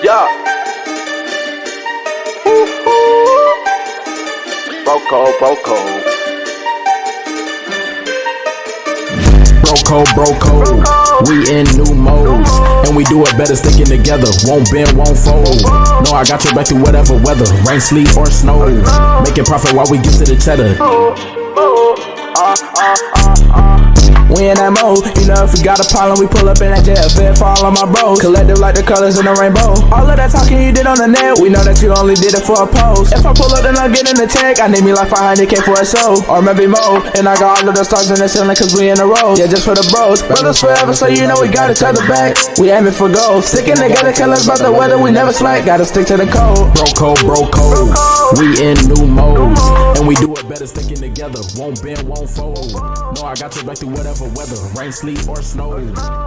Yeah. Broco. Broco, we in new modes, and we do it better sticking together. Won't bend, won't fold. No, I got your back through whatever weather, rain, sleet, or snow. Making profit while we get to the cheddar. We in that mode, you know if we got a problem, we pull up in that jail. Fed for all of my bros, collective like the colors in the rainbow. All of that talking you did on the net, we know that you only did it for a post. If I pull up then I'll get in the tank, I need me like 500K for a show, or maybe more. And I got all of the stars in the ceiling cause we in a row. Yeah, just for the bros, brothers forever, so you know we got each other back. We aiming for gold, sticking together, careless about the weather, we never slack. Gotta stick to the code. Broco, we in new modes, and we do it better sticking together. Won't bend, won't fold. No, I got your back through whatever weather, rain, sleet, or snow.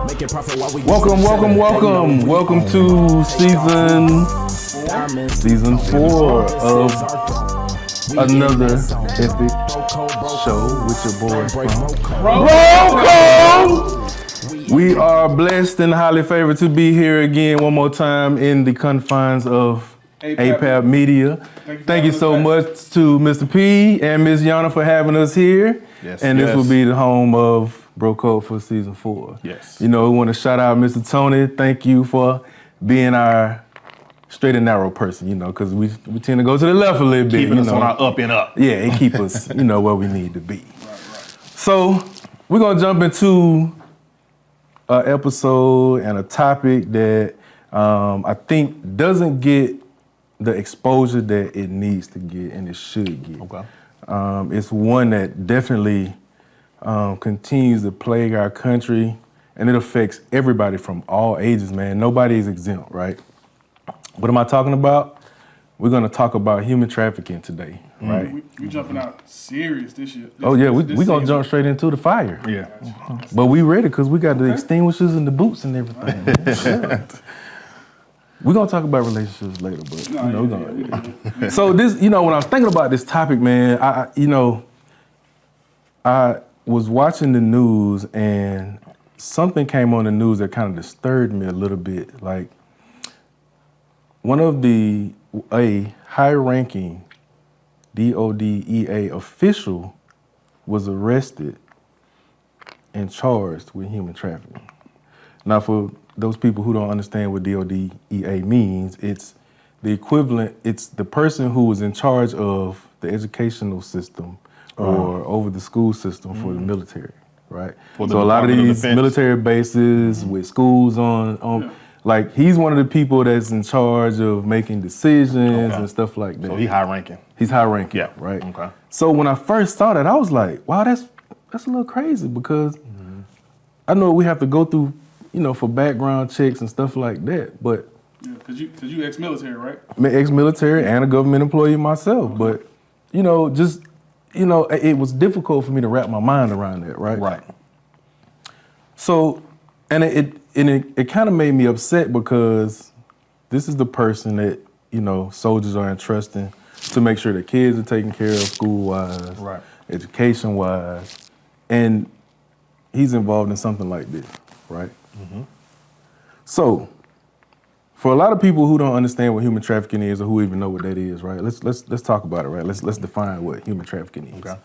Making profit while we welcome to season 4 of another epic show with your boy Broco. We are blessed and highly favored to be here again one more time in the confines of APAP Media. Thank you so much to Mr. P and Ms. Yana for having us here. Yes, and this will be the home of Broco for season 4. Yes. You know, we want to shout out Mr. Tony. Thank you for being our straight and narrow person, you know, because we tend to go to the left a little bit. Keeping us on our up and up. Yeah, it keep us, you know, where we need to be. Right. So we're going to jump into an episode and a topic that I think doesn't get the exposure that it needs to get and it should get. Okay. It's one that definitely continues to plague our country, and it affects everybody from all ages, man. Nobody is exempt, right? What am I talking about? We're gonna talk about human trafficking today, right? We jumping out serious this year. We're gonna jump straight into the fire. Yeah. But we ready because we got the extinguishers and the boots and everything. We're gonna talk about relationships later, but So this, you know, when I was thinking about this topic, man, I was watching the news and something came on the news that kind of disturbed me a little bit. Like a high-ranking DODEA official was arrested and charged with human trafficking. Now, for those people who don't understand what DODEA means, it's the equivalent, it's the person who is in charge of the educational system or over the school system for the military, right? So a lot of these military bases with schools like he's one of the people that's in charge of making decisions and stuff like that. So he's high ranking. He's high ranking, right? Okay. So when I first saw that, I was like, wow, that's a little crazy because I know we have to go through, you know, for background checks and stuff like that, but because you ex-military, right? I'm ex-military and a government employee myself, but you know, it was difficult for me to wrap my mind around that, right? Right. So, and it kind of made me upset because this is the person that, you know, soldiers are entrusting to make sure that kids are taken care of school-wise, right, education-wise, and he's involved in something like this, right? Mm-hmm. So, for a lot of people who don't understand what human trafficking is or who even know what that is, right? Let's talk about it, right? Let's define what human trafficking is. Okay.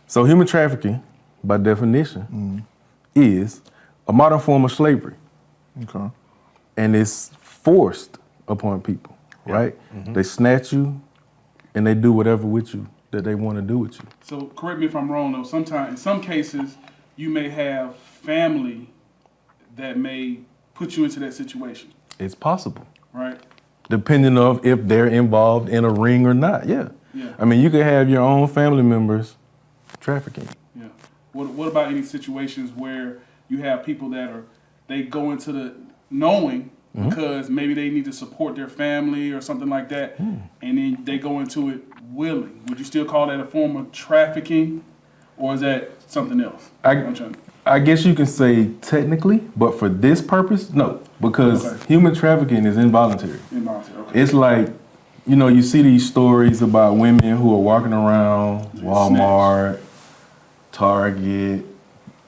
So, human trafficking, by definition, is a modern form of slavery. Okay. And it's forced upon people, right? Mm-hmm. They snatch you and they do whatever with you that they want to do with you. So, correct me if I'm wrong, though. In some cases, you may have family that may put you into that situation. It's possible. Right. Depending on if they're involved in a ring or not, yeah. I mean, you could have your own family members trafficking. Yeah. What about any situations where you have people they go into the knowing because maybe they need to support their family or something like that, and then they go into it willing? Would you still call that a form of trafficking, or is that something else? I guess you can say technically, but for this purpose, no, because human trafficking is involuntary. Okay. It's like, you know, you see these stories about women who are walking around Walmart, Target,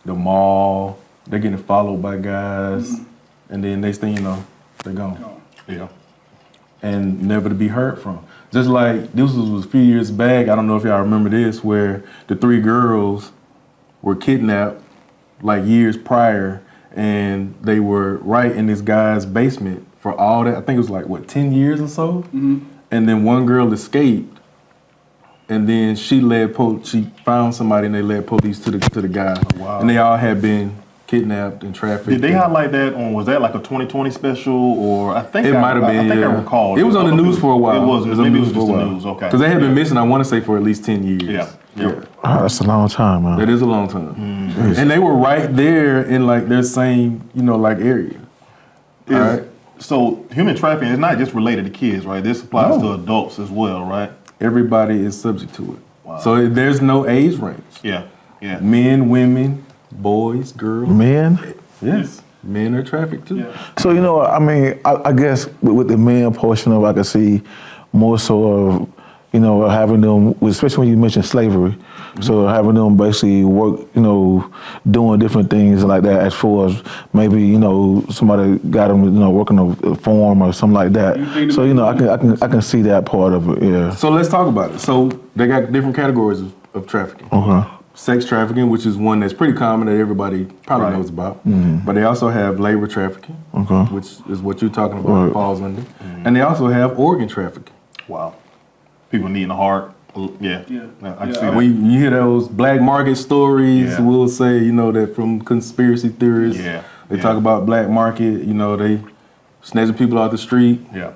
the mall, they're getting followed by guys, and then next thing you know, they're gone. Yeah. and never to be heard from. Just like this was a few years back, I don't know if y'all remember this, where the 3 girls were kidnapped like years prior, and they were right in this guy's basement for all that. I think it was like, what, 10 years or so? Mm-hmm. And then one girl escaped, and then she found somebody and they led police to the guy. Oh, wow. And they all had been kidnapped and trafficked. Did they highlight that on, was that like a 2020 special, or I think it might have been, I think I recall. It was on the news for a while. It was on maybe the it was news just for a the while. news, okay. Because they had been missing, I want to say, for at least 10 years. Yeah. That's a long time, man. That is a long time. Mm-hmm. And they were right there in like their same, like area. All right. So human trafficking is not just related to kids, right? This applies to adults as well, right? Everybody is subject to it. Wow. So there's no age range. Yeah. Men, women, boys, girls. Men? Yes. Men are trafficked too. Yeah. So, I mean, I guess with the men portion of it, I can see more so of, having them, especially when you mentioned slavery, mm-hmm. so having them basically work, doing different things like that, as far as maybe, somebody got them, working a farm or something like that. So, I can see that part of it, yeah. So let's talk about it. So they got different categories of trafficking. Uh-huh. Sex trafficking, which is one that's pretty common that everybody probably knows about. Mm-hmm. But they also have labor trafficking, which is what you're talking about, falls under. Mm-hmm. And they also have organ trafficking. Wow. People needing a heart. Yeah. I can see that. When you hear those black market stories, Yeah. we'll say, that from conspiracy theorists, they talk about black market, they snatching people out the street. Yeah.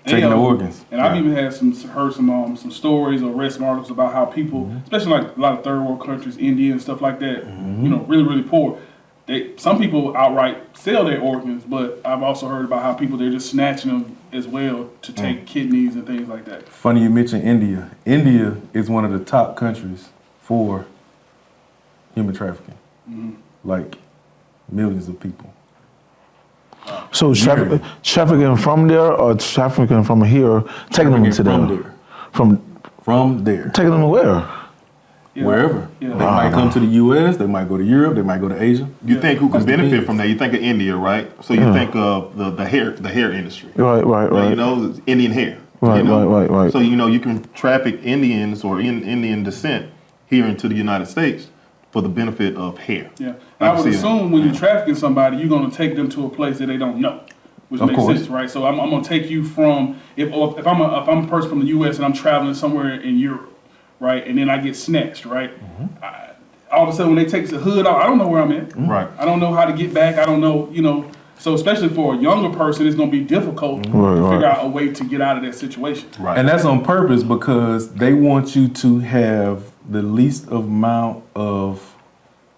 Taking the organs. And I've even had heard some stories or read some articles about how people, especially like a lot of third world countries, India and stuff like that, really, really poor. Some people outright sell their organs, but I've also heard about how people, they're just snatching them as well to take kidneys and things like that. Funny you mentioned India. India is one of the top countries for human trafficking. Like millions of people. So trafficking from there or trafficking from here, taking them to there? From there. Taking them to where? Yeah. Wherever. Yeah. They might come to the U.S., they might go to Europe, they might go to Asia. You think who can benefit from that? You think of India, right? So you think of the hair industry. Right. Indian hair. Right. So you can traffic Indians or Indian descent here into the United States for the benefit of hair. Yeah. I would assume when you're trafficking somebody, you're going to take them to a place that they don't know, which makes sense, right? So I'm going to take you from, if I'm a person from the U.S. and I'm traveling somewhere in Europe, right, and then I get snatched, right? All of a sudden when they take the hood off, I don't know where I'm at. Right. I don't know how to get back. I don't know, so especially for a younger person, it's going to be difficult to figure out a way to get out of that situation. Right. And that's on purpose because they want you to have the least amount of,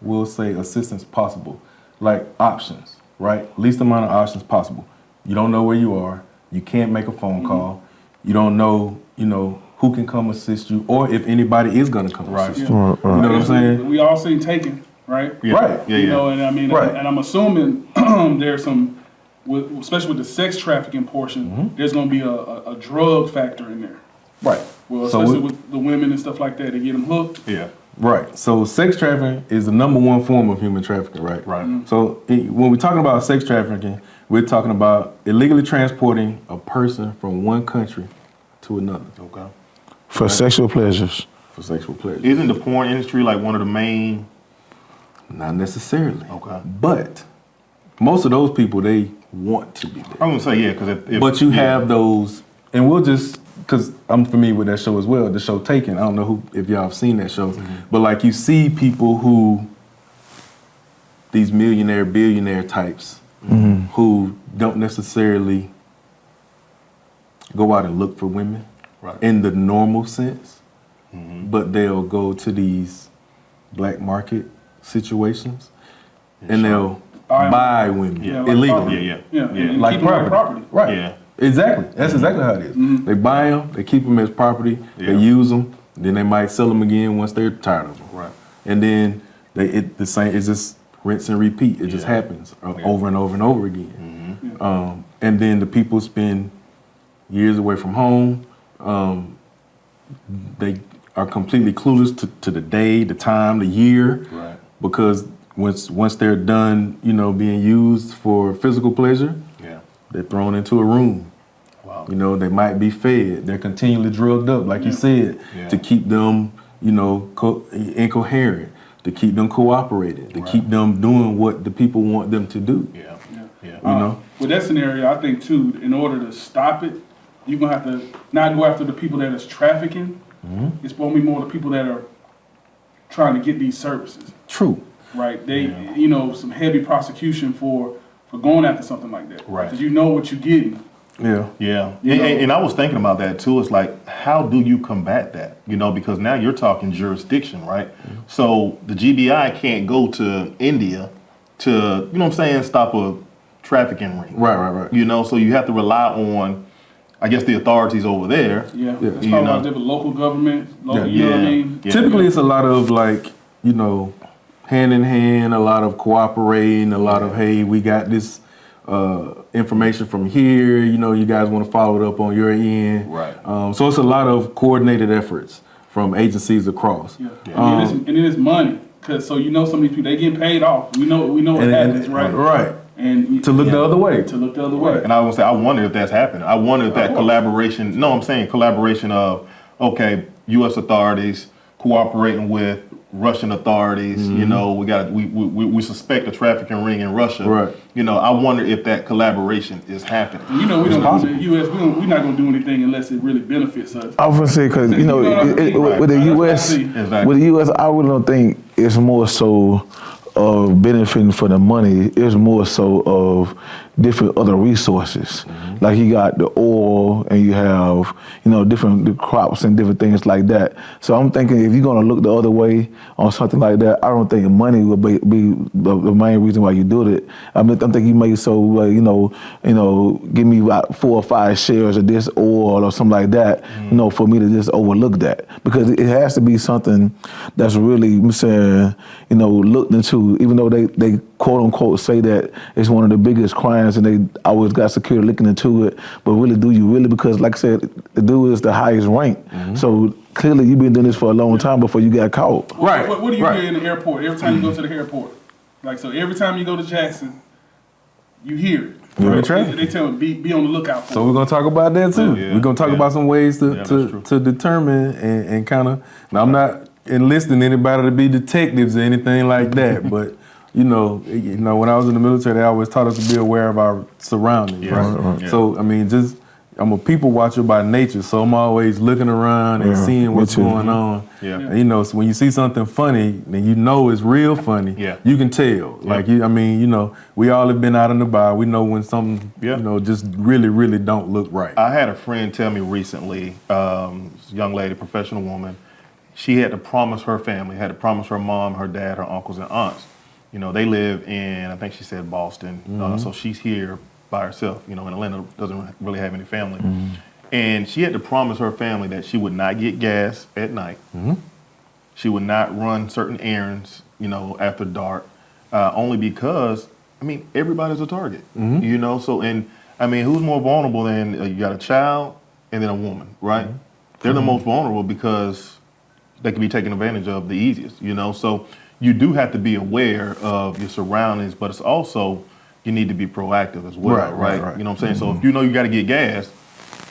we'll say, assistance possible. Like options, right? Least amount of options possible. You don't know where you are. You can't make a phone call. You don't know, who can come assist you or if anybody is going to come assist you. You know what I'm saying? We all seen Taken, right? Yeah. Right. Yeah. And I mean, Right. and I'm assuming there's some, especially with the sex trafficking portion, there's going to be a drug factor in there. Right. Well, especially with the women and stuff like that, they get them hooked. Yeah. Right. So sex trafficking is the number one form of human trafficking, right? Right. So when we're talking about sex trafficking, we're talking about illegally transporting a person from one country to another. Okay. For sexual pleasures. For sexual pleasure. Isn't the porn industry like one of the main? Not necessarily. Okay. But most of those people, they want to be there. I'm gonna say yeah, because But you have those, and we'll just, because I'm familiar with that show as well, the show Taken. I don't know if y'all have seen that show, but like you see people who, these millionaire, billionaire types, who don't necessarily go out and look for women in the normal sense, but they'll go to these black market situations and they'll buy women illegally. And Like keep them as property. Right. Yeah. Exactly. That's exactly how it is. They buy them, they keep them as property, they use them, then they might sell them again once they're tired of them. Right. And then the same. It's just rinse and repeat. It just happens over and over and over again. And then the people spend years away from home. They are completely clueless to the day, the time, the year, because once they're done, being used for physical pleasure, they're thrown into a room Wow. You know, they might be fed. They're continually drugged up, like you said, to keep them, you know, incoherent, to keep them cooperating, to keep them doing what the people want them to do. Yeah. You know? With that scenario, I think too, in order to stop it, you're gonna have to not go after the people that is trafficking. It's gonna be more the people that are trying to get these services. True. Right? They, you know, some heavy prosecution for going after something like that. Right. Because you know what you're getting. Yeah. Yeah. You know? And I was thinking about that too. It's like, how do you combat that? You know, because now you're talking jurisdiction, right? So the GBI can't go to India to, you know what I'm saying, stop a trafficking ring. Right. You know, so you have to rely on, I guess, the authorities over there. Yeah. It's You probably know. about different local government, local, Yeah. you know what I mean? Yeah. Typically, it's a lot of like, you know, hand in hand, a lot of cooperating, a lot of, hey, we got this information from here, you know, you guys want to follow it up on your end. Right. So it's a lot of coordinated efforts from agencies across. Yeah. And it is money. Cause so you know some of these people, they getting paid off. We know what happens, right? Right. And To look the other way. To look the other way. And I was gonna say, I wonder if that's happening. I wonder if that collaboration, no, I'm saying collaboration of, okay, U.S. authorities cooperating with Russian authorities, you know, we suspect a trafficking ring in Russia. Right. You know, I wonder if that collaboration is happening. You know, we don't in the U.S. We're not gonna do anything unless it really benefits us. I was gonna say because you know, You know what I mean? with the Right. U.S. Exactly. with the U.S. I really don't think it's more so of benefiting for the money. It's more so of different other resources. Like you got the oil and you have, you know, different the crops and different things like that. So I'm thinking if you're gonna look the other way on something like that, I don't think money will be the main reason why you do it. I think you may so you know, give me about 4 or 5 shares of this oil or something like that, you know, for me to just overlook that, because it has to be something that's really, I'm saying, you know, looked into. Even though they quote unquote say that it's one of the biggest crimes and they always got security looking into it, but really, do you really? Because like I said, the dude is the highest rank, so clearly you've been doing this for a long time before you got caught. Right. What do you hear in the airport every time you go to the airport? Like, so every time you go to Jackson, you hear it. Right. Right? They tell me be on the lookout for So we're gonna talk about that too. Yeah, We're gonna talk about some ways that's true. to determine and kind of. Now I'm not enlisting anybody to be detectives or anything like that, but you know, when I was in the military, they always taught us to be aware of our surroundings, right? Yeah. So I mean, I'm a people watcher by nature, so I'm always looking around and seeing what's going on. Yeah. And, you know, so when you see something funny, then you know it's real funny. Yeah. You can tell. Like we all have been out in the bar. We know when something, just really, really don't look right. I had a friend tell me recently, young lady, professional woman, she had to promise her family, had to promise her mom, her dad, her uncles and aunts. You know, they live in, I think she said Boston, so she's here by herself. You know, in Atlanta, doesn't really have any family. And she had to promise her family that she would not get gas at night. She would not run certain errands, you know, after dark, only because, I mean, everybody's a target. You know, so, and I mean, who's more vulnerable than you got a child and then a woman, right? They're the most vulnerable because they can be taken advantage of the easiest, you know? So you do have to be aware of your surroundings, but it's also, you need to be proactive as well, right? You know what I'm saying? So if you know you got to get gas,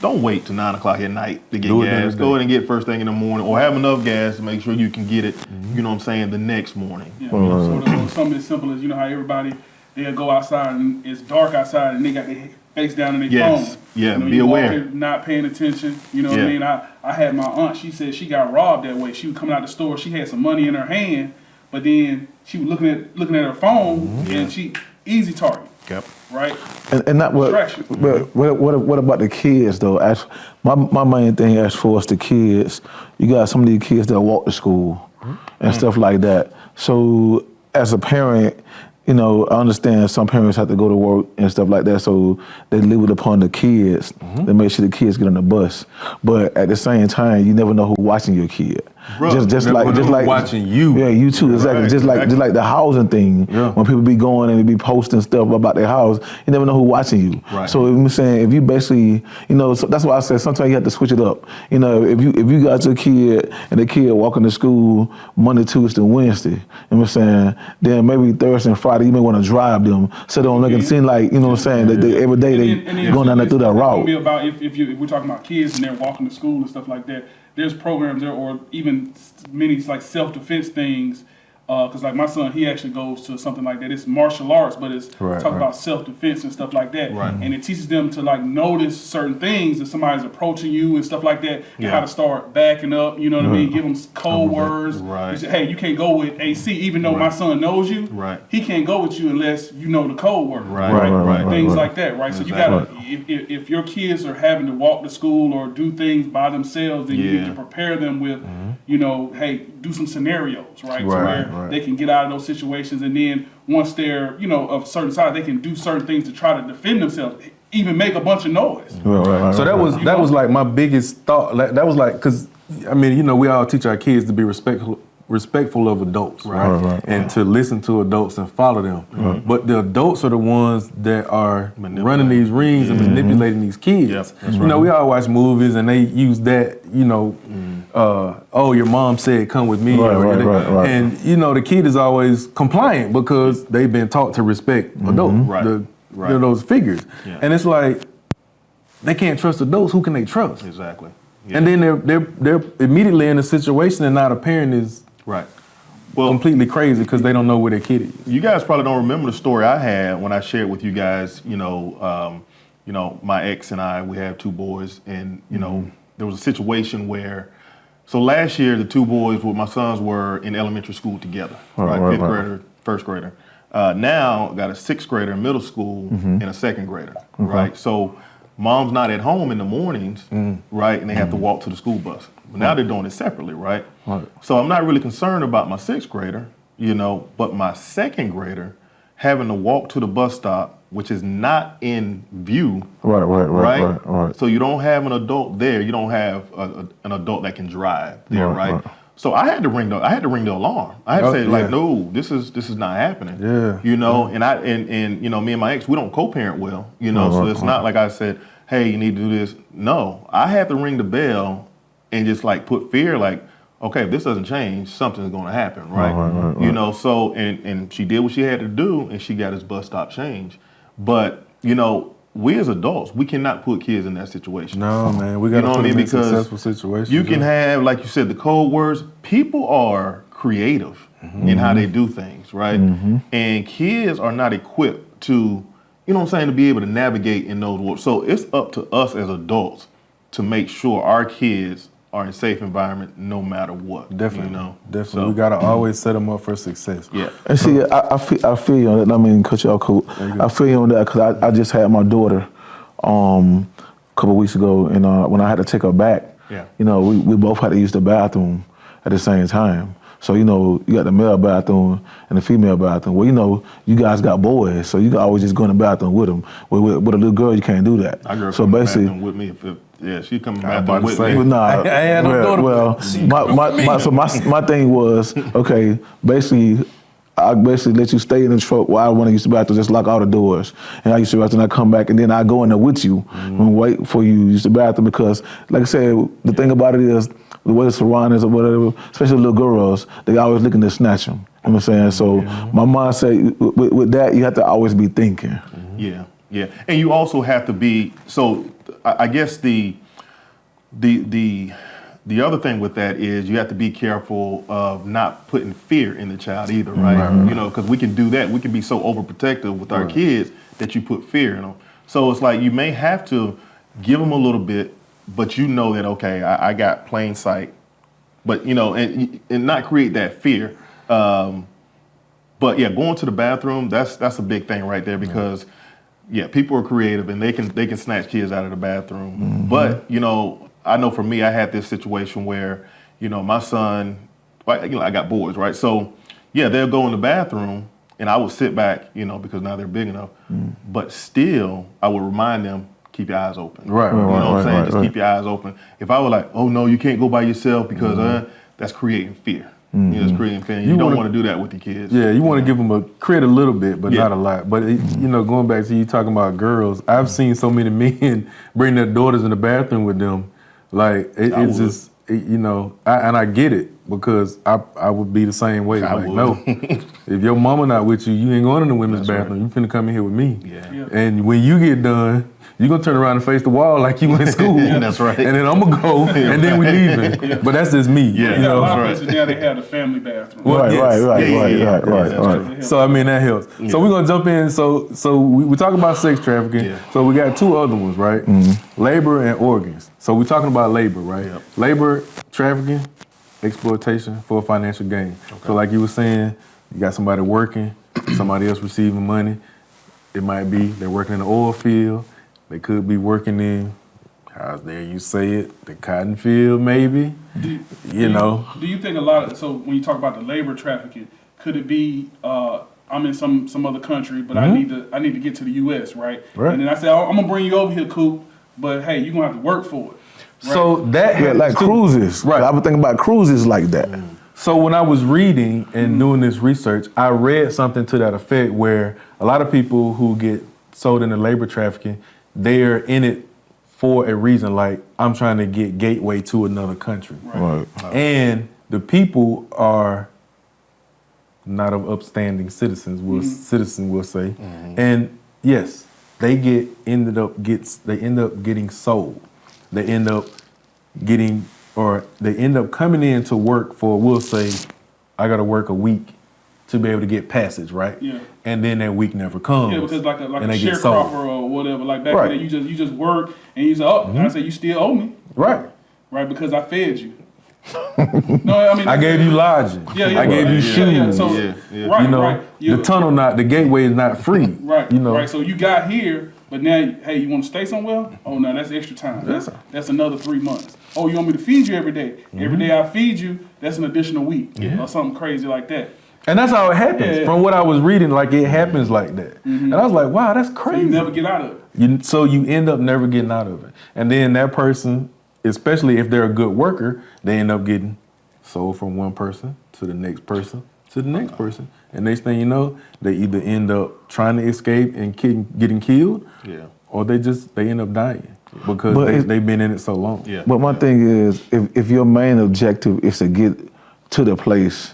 don't wait till 9 o'clock at night to get gas. Go ahead and get it first thing in the morning, or have enough gas to make sure you can get it, you know what I'm saying, the next morning. Yeah, so something as simple as, you know how everybody, they'll go outside and it's dark outside and they got their face down in their phone. Yeah, you know, be you aware. walking, not paying attention. You know what I mean? I had my aunt, she said she got robbed that way. She was coming out the store, she had some money in her hand, but then she was looking at her phone and she, easy target. Yep. Right? And not what, but what about the kids though? As my main thing as far as the kids, you got some of these kids that walk to school and stuff like that. So as a parent, you know, I understand some parents have to go to work and stuff like that, so they leave it upon the kids to make sure the kids get on the bus. But at the same time, you never know who's watching your kid. Bro, just like watching you. Yeah, you too. Exactly. Right, just like the housing thing. Yeah. When people be going and they be posting stuff about their house, you never know who's watching you. Right. So I'm saying, if you basically, so that's why I said sometimes you have to switch it up. If you got your kid and the kid walking to school Monday, Tuesday, Wednesday, you know what I'm saying, then maybe Thursday and Friday you may want to drive them so they don't make it seem like, you know what I'm saying, that every day they going down there through that route. It's gonna be about if we're talking about kids and they're walking to school and stuff like that. There's programs there, or even many like self-defense things. Because like my son, he actually goes to something like that. It's martial arts, but it's talking about self-defense and stuff like that. Right. And it teaches them to like notice certain things if somebody's approaching you and stuff like that. And how to start backing up. You know what I mean? Give them code words. Right. You say, hey, you can't go with AC, even though my son knows you. Right. He can't go with you unless you know the code word. Right. Things like that, right? So you gotta, if your kids are having to walk to school or do things by themselves, then you need to prepare them with, hey, do some scenarios, right? To where they can get out of those situations, and then once they're, of a certain size, they can do certain things to try to defend themselves, even make a bunch of noise. So that was like my biggest thought. That was like, because I mean, we all teach our kids to be respectful of adults, right? And to listen to adults and follow them. But the adults are the ones that are running these rings and manipulating these kids. We all watch movies and they use that, your mom said come with me. And the kid is always compliant because they've been taught to respect adults, those figures. And it's like, they can't trust adults, who can they trust? Exactly. And then they're immediately in a situation and now the parent is completely crazy because they don't know where their kid is. You guys probably don't remember the story I had when I shared with you guys, my ex and I, we have two boys, and, there was a situation where, so last year the two boys with my sons were in elementary school together, fifth grader, first grader. Now got a sixth grader in middle school and a second grader, right? So mom's not at home in the mornings, right? And they have to walk to the school bus. But now they're doing it separately, right? So I'm not really concerned about my sixth grader, but my second grader having to walk to the bus stop, which is not in view. Right. So you don't have an adult there. You don't have an adult that can drive there, right? So I had to ring the alarm. I had to say no, this is not happening. And me and my ex, we don't co-parent well, so it's not like I said, hey, you need to do this. No, I had to ring the bell and just like put fear, like, okay, if this doesn't change, something's going to happen, right? So and she did what she had to do, and she got his bus stop changed. But we as adults, we cannot put kids in that situation. No, man, we got to put them in successful situations. You can have, like you said, the code words. People are creative in how they do things, right? And kids are not equipped to, to be able to navigate in those worlds. So it's up to us as adults to make sure our kids are in a safe environment no matter what. Definitely. So, we got to always set them up for success. Yeah. And see, I feel you on that. I mean, cut you off, cool. I feel you on that because I just had my daughter a couple weeks ago, and when I had to take her back, we both had to use the bathroom at the same time. So, you got the male bathroom and the female bathroom. Well, you guys got boys, so you can always just go in the bathroom with them. With a little girl, you can't do that. My girl so basically, bathroom with me. She come bathroom with me. Nah, my thing was, okay, I basically let you stay in the truck while I want to use the bathroom, just lock all the doors. And I used to the bathroom, I come back, and then I go in there with you and wait for you to use the bathroom because, like I said, the thing about it is, the way the surroundings or whatever, especially little girls, they always looking to snatch them. You know what I'm saying? So my mind said, with that, you have to always be thinking. Yeah. And you also have to be, so I guess the other thing with that is you have to be careful of not putting fear in the child either, right? Because we can do that. We can be so overprotective with our kids that you put fear in them. So it's like you may have to give them a little bit, but that, okay, I got plain sight, but, and not create that fear. But yeah, going to the bathroom, that's a big thing right there because, people are creative and they can snatch kids out of the bathroom. But, I know for me, I had this situation where, my son, I got boys, right? So, they'll go in the bathroom and I would sit back, because now they're big enough. But still, I would remind them, keep your eyes open. Right. You know what I'm saying? Just keep your eyes open. If I were like, oh no, you can't go by yourself because that's creating fear. You know, it's creating fear. You don't want to do that with your kids. Yeah, you want to give them a credit a little bit, but not a lot. But you know, going back to you talking about girls, I've seen so many men bring their daughters in the bathroom with them. Like it's just, you know, I get it because I would be the same way. I like, would. no, if your mama not with you, you ain't going in the women's bathroom. You finna come in here with me. Yeah. And when you get done, you gonna turn around and face the wall like you in school. That's right. And then I'm gonna go, and then we leaving. But that's just me. Yeah. You Yeah, a know? lot of right. places now they have the family bathroom. Well, Right, yes. right. So I mean that helps. So we're gonna jump in. So we talking about sex trafficking. Yeah. So we got two other ones, right? Labor and organs. So we're talking about labor, right? Yep. Labor, trafficking, exploitation for financial gain. So like you were saying, you got somebody working, somebody else receiving money. It might be they're working in the oil field. They could be working in, how's there you say it, the cotton field maybe. You know. Do you think a lot of, so when you talk about the labor trafficking, could it be I'm in some other country, but I need to get to the US, right? Right. And then I say, oh, I'm gonna bring you over here, Coop, but hey, you're gonna have to work for it. Right? So that Yeah, like too. cruises. Right. I would think about cruises like that. So when I was reading and doing this research, I read something to that effect where a lot of people who get sold into labor trafficking, they're in it for a reason, like I'm trying to get gateway to another country. Right. And the people are not of upstanding citizens, will say. And yes, they end up getting sold. They end up coming in to work for, we'll say, I gotta work a week to be able to get passage, right? Yeah. And then that week never comes. Yeah, because like and a they get sold. sharecropper or whatever, like back Right. then you just work and you say, oh, and I say you still owe me, Right. right? Because I fed you. No, I mean I gave you lodging. Yeah, I gave you right. shoes. Yeah. So Yeah. right, You know, right. the tunnel the gateway is not free. Right, You know. right. So you got here, but now, hey, you want to stay somewhere? Oh no, that's extra time. That's another 3 months. Oh, you want me to feed you every day? Every day I feed you, that's an additional week or something crazy like that. And that's how it happens. Yeah. From what I was reading, like it happens like that. And I was like, wow, that's So crazy. you never get out of it. So you end up never getting out of it. And then that person, especially if they're a good worker, they end up getting sold from one person to the next person to the next person. And next thing you know, they either end up trying to escape and getting killed, or they end up dying because they've been in it so long. Yeah. But my thing is, if your main objective is to get to the place,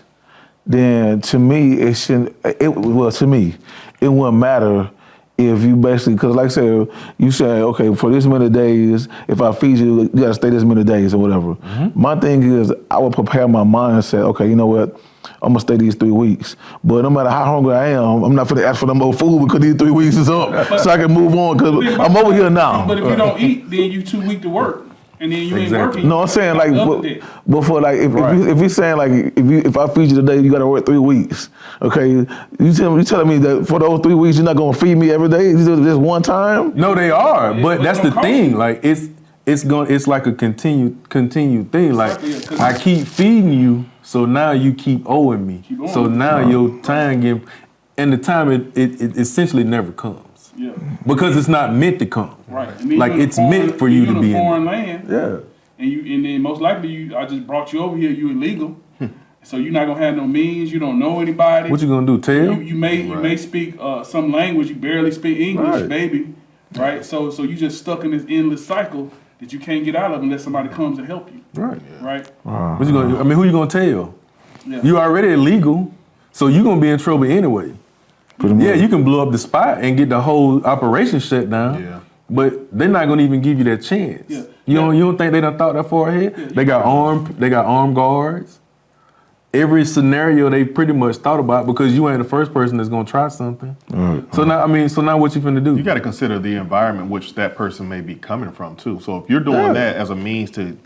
then to me, it wouldn't matter if you basically, because like I said, you say, okay, for this many days, if I feed you, you gotta stay this many days or whatever. My thing is, I would prepare my mindset, okay, you know what, I'm gonna stay these 3 weeks. But no matter how hungry I am, I'm not gonna ask for no more food because these 3 weeks is up so I can move on because I'm over here now. But if you don't eat, then you too weak to work. And then you ain't working. No, I'm saying like, the other day. before like, if you're saying like, if I feed you today, you got to work 3 weeks. Okay, you telling me that for those 3 weeks you're not gonna feed me every day, just one time? No, they are, but but that's it's the gonna thing. cost Like it's like a continued thing. Like Exactly, yeah, 'cause I keep feeding you, so now you keep owing me. Keep owing So me. now your time and the time it essentially never comes. Yeah. Because it's not meant to come. Right. And then Like you in a it's meant for you to in be a foreign in. land. Yeah. And then most likely I just brought you over here. You illegal, so you're not gonna have no means. You don't know anybody. What you gonna do? Tell? You may speak some language. You barely speak English, Right. baby. Right. So you just stuck in this endless cycle that you can't get out of unless somebody comes and help you. Right. Right. What you gonna do? I mean, who you gonna tell? Yeah. You already illegal, so you gonna be in trouble anyway. Yeah, you can blow up the spot and get the whole operation shut down. Yeah. But they're not gonna even give you that chance. Yeah. You don't think they done thought that far ahead? Yeah, They got armed guards. Every scenario they pretty much thought about because you ain't the first person that's gonna try something. So now what you finna do? You got to consider the environment which that person may be coming from too. So if you're doing that as a means to,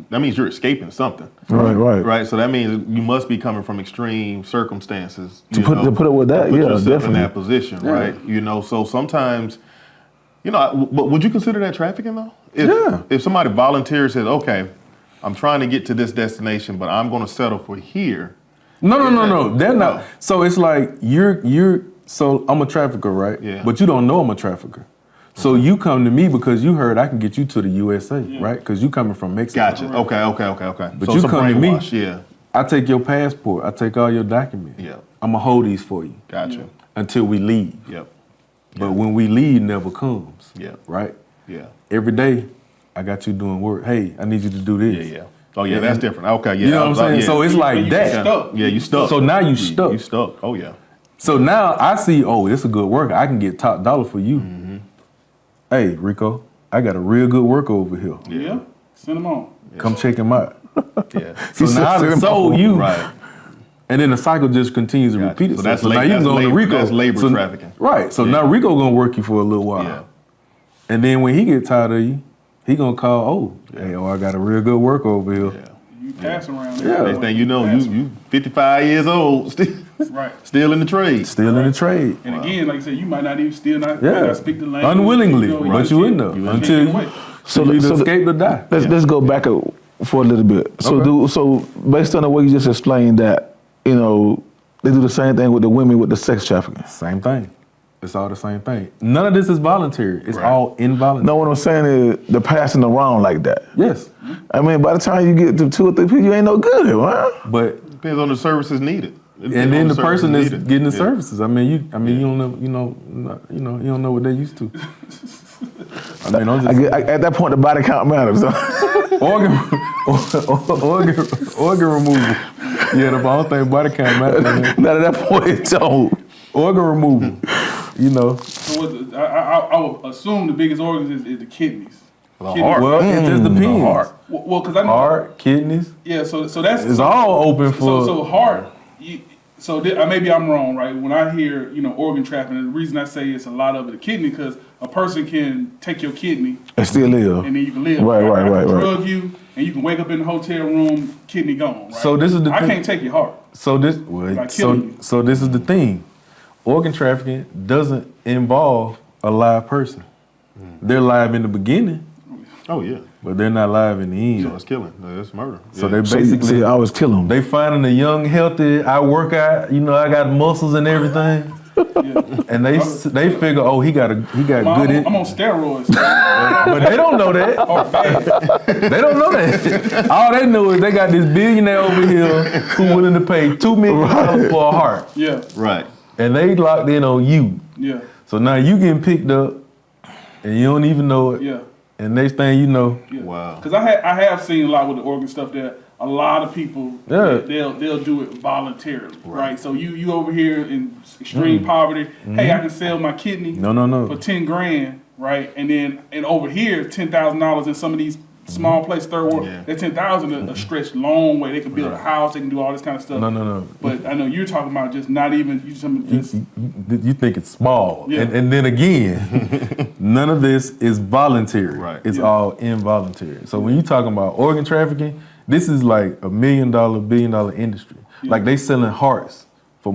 that means you're escaping something. Right. Right. So that means you must be coming from extreme circumstances To put up with that, to put yeah, yourself definitely. in that position, right? You know, so sometimes, but would you consider that trafficking though? If somebody volunteers says, okay, I'm trying to get to this destination, but I'm going to settle for here. No. They're not. So it's like so I'm a trafficker, right? Yeah. But you don't know I'm a trafficker. So you come to me because you heard I can get you to the USA, right? Because you coming from Mexico. Gotcha. Okay. But So you it's a come to me. brainwash, yeah. I take your passport. I take all your documents. Yeah. I'm gonna hold these for you Gotcha. until we leave. Yep. But when we leave, never comes. Yeah. Right. Yeah. Every day, I got you doing work. Hey, I need you to do this. Yeah. Oh yeah, that's different. Okay. Yeah. You know what I'm saying? Yeah. So it's like You that. stuck. Yeah, you stuck. So now you stuck. You stuck. Oh yeah. So now I see, oh, it's a good worker. I can get top dollar for you. Mm-hmm. Hey, Rico, I got a real good worker over here. Yeah. Send them on. Come check him out. Yeah. So now I done sold you. Right. And then the cycle just continues to Gotcha. repeat itself. So that's now labor- you can that's go to labor- Rico. that's labor So- trafficking. Right. So Yeah. now Rico gonna work you for a little while. Yeah. And then when he get tired of you, he gonna call, I got a real good worker over here. Yeah. You pass around. Yeah. Next thing you know, you 55 years old, Right. still in the trade. Still in the trade. And again, like I said, you might not even might Yeah. not speak the language. Unwillingly, you but you in there You in until there. you either escape or die. Let's go back for a little bit. So Okay. so based on the way you just explained that, they do the same thing with the women with the sex trafficking. Same thing. It's all the same thing. None of this is voluntary. It's all involuntary. No, what I'm saying is the passing around like that. Yes. I mean, by the time you get to 2 or 3 people, you ain't no good, man. But Depends on the services needed. and then the person that's needed. getting the Yeah. services. I mean, you don't know, you don't know what they used to. I mean, I'm just At that point, the body count matters. organ removal. Yeah, the whole thing body count matters. Not at that point, it don't. Organ removal. So I would assume the biggest organs is the kidneys. The Kidney- heart. Well, it just depends. heart. Well, because I know. Heart, kidneys. Yeah, so that's It's all open for. so heart. Maybe I'm wrong, right? When I hear organ trafficking, the reason I say it's a lot of the kidney because a person can take your kidney It still live. and then you can live. Right. I can drug you and you can wake up in the hotel room, kidney gone. Right? So this is the I thing. can't take your heart. So this, Like killing you. so this is the thing. Organ trafficking doesn't involve a live person. They're live in the beginning, Oh yeah. but they're not live in the So end. it's killing. That's murder. So Yeah. they So basically I always kill them. they finding a young, healthy. I work out. I got muscles and everything, Yeah. and they figure, oh, he got good. I'm on steroids. But they don't know that. Oh, man. They don't know that. All they know is they got this billionaire over here who willing to pay $2 million for a heart, Yeah, Right. and they locked in on you. yeah, So now you getting picked up, and you don't even know it. yeah. And next thing you know, Yeah. Wow. Because I have seen a lot with the organ stuff that a lot of people they'll do it voluntarily, right? So you over here in extreme poverty, hey, I can sell my kidney No. for 10 grand, right? And over here $10,000 in some of these small places, third world, Yeah. that 10,000 a stretched long way. They can build a house, they can do all this kind of stuff. No. But I know you're talking about just not even You think it's small. Yeah. And then again, none of this is voluntary. Right. It's Yeah. all involuntary. So when you're talking about organ trafficking, this is like $1 million, $1 billion industry. Yeah. Like they selling hearts for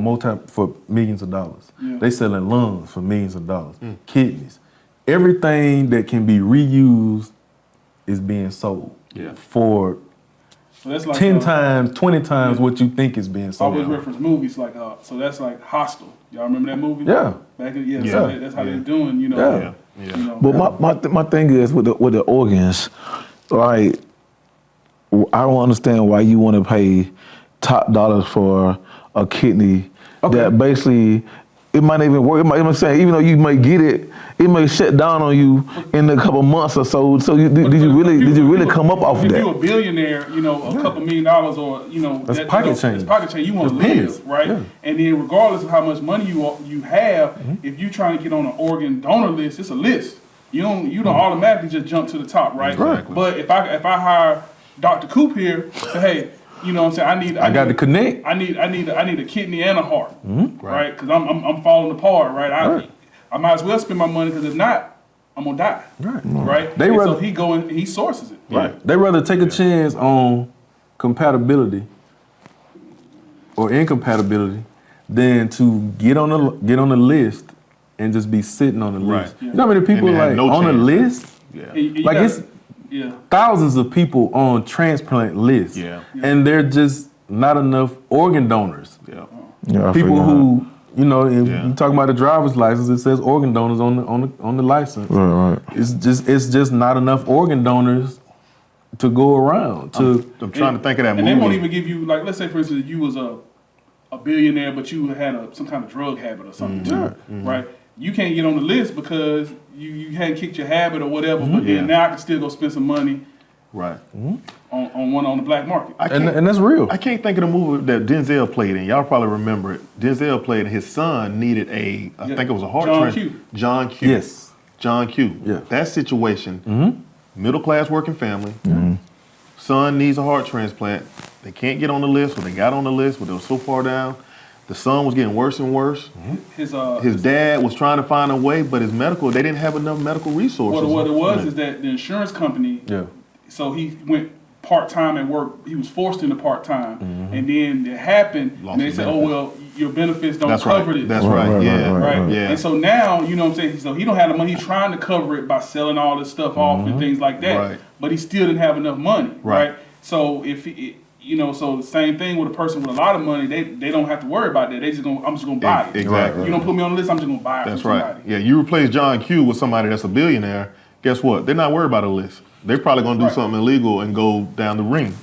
millions of dollars. Yeah. They selling lungs for millions of dollars. Kidneys. Everything that can be reused is being sold Yeah. for so that's like 10 times, 20 times what you think is being I sold. always reference movies like so that's like Hostel. Y'all remember that movie? Yeah. Back in, Yeah. So that's how they're doing, Yeah. Yeah. But my thing is with the organs, right? I don't understand why you want to pay top dollars for a kidney that basically it might not even work. It might say even though you may get it, it may shut down on you in a couple months or so. So did you really come up off of If that? you're a billionaire, a couple $1 million or That's pocket change. It's pocket change. You want to That's pennies. live, right? Yeah. And then regardless of how much money you have, if you're trying to get on an organ donor list, it's a list. You don't automatically just jump to the top, right? Exactly. But if I hire Dr. Coop here, say, hey, you know what I'm saying? I got to connect. I need a kidney and a heart, right? Because I'm falling apart, right? I might as well spend my money because if not, I'm gonna die, right? They And rather- so he go and he sources it, Right. They rather take a chance on compatibility or incompatibility than to get on the list and just be sitting on the list. Right. You know how many people And they have like no on a chance. list? Yeah. You Like gotta- it's yeah. thousands of people on transplant lists. Yeah. And they're just not enough organ donors. Yeah. Yeah, I People figure who, if Yeah. you talking about the driver's license, it says organ donors on the license. Right. It's just not enough organ donors to go around. I'm trying to think of that and movie. they won't even give you, like, let's say for instance, you was a billionaire, but you had some kind of drug habit or something too, right? You can't get on the list because you hadn't kicked your habit or whatever. But then now I can still go spend some money, right, on the black market. and that's real. I can't think of the movie that Denzel played in. Y'all probably remember it. Denzel played, and his son needed I think it was a heart transplant. John Q. Yes. John Q. Yeah. That situation, middle class working family, son needs a heart transplant. They can't get on the list, or they got on the list, but they were so far down. The son was getting worse and worse. His dad was trying to find a way, but they didn't have enough medical resources. What it was is that the insurance company, so he went part-time at work. He was forced into part-time. And then it happened, and they said, oh, well, your benefits don't cover this. That's right. Right. Yeah. And so now, you know what I'm saying? So he don't have the money. He's trying to cover it by selling all this stuff off and things like that. Right. But he still didn't have enough money. Right. So so the same thing with a person with a lot of money, they don't have to worry about that. I'm just gonna buy it. Exactly. You don't put me on the list, I'm just gonna buy it from somebody. Right. Yeah, you replace John Q with somebody that's a billionaire, guess what? They're not worried about a list. They're probably gonna do something illegal and go down the ring,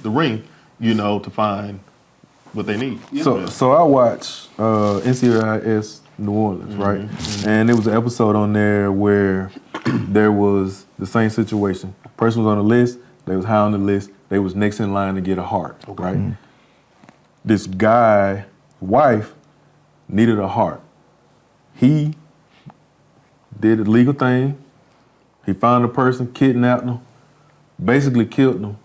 to find what they need. So I watched NCIS New Orleans, right? And there was an episode on there where there was the same situation. Person was on the list, they was high on the list, they was next in line to get a heart, right? This guy, wife, needed a heart. He did a legal thing. He found a person, kidnapped them, basically killed them,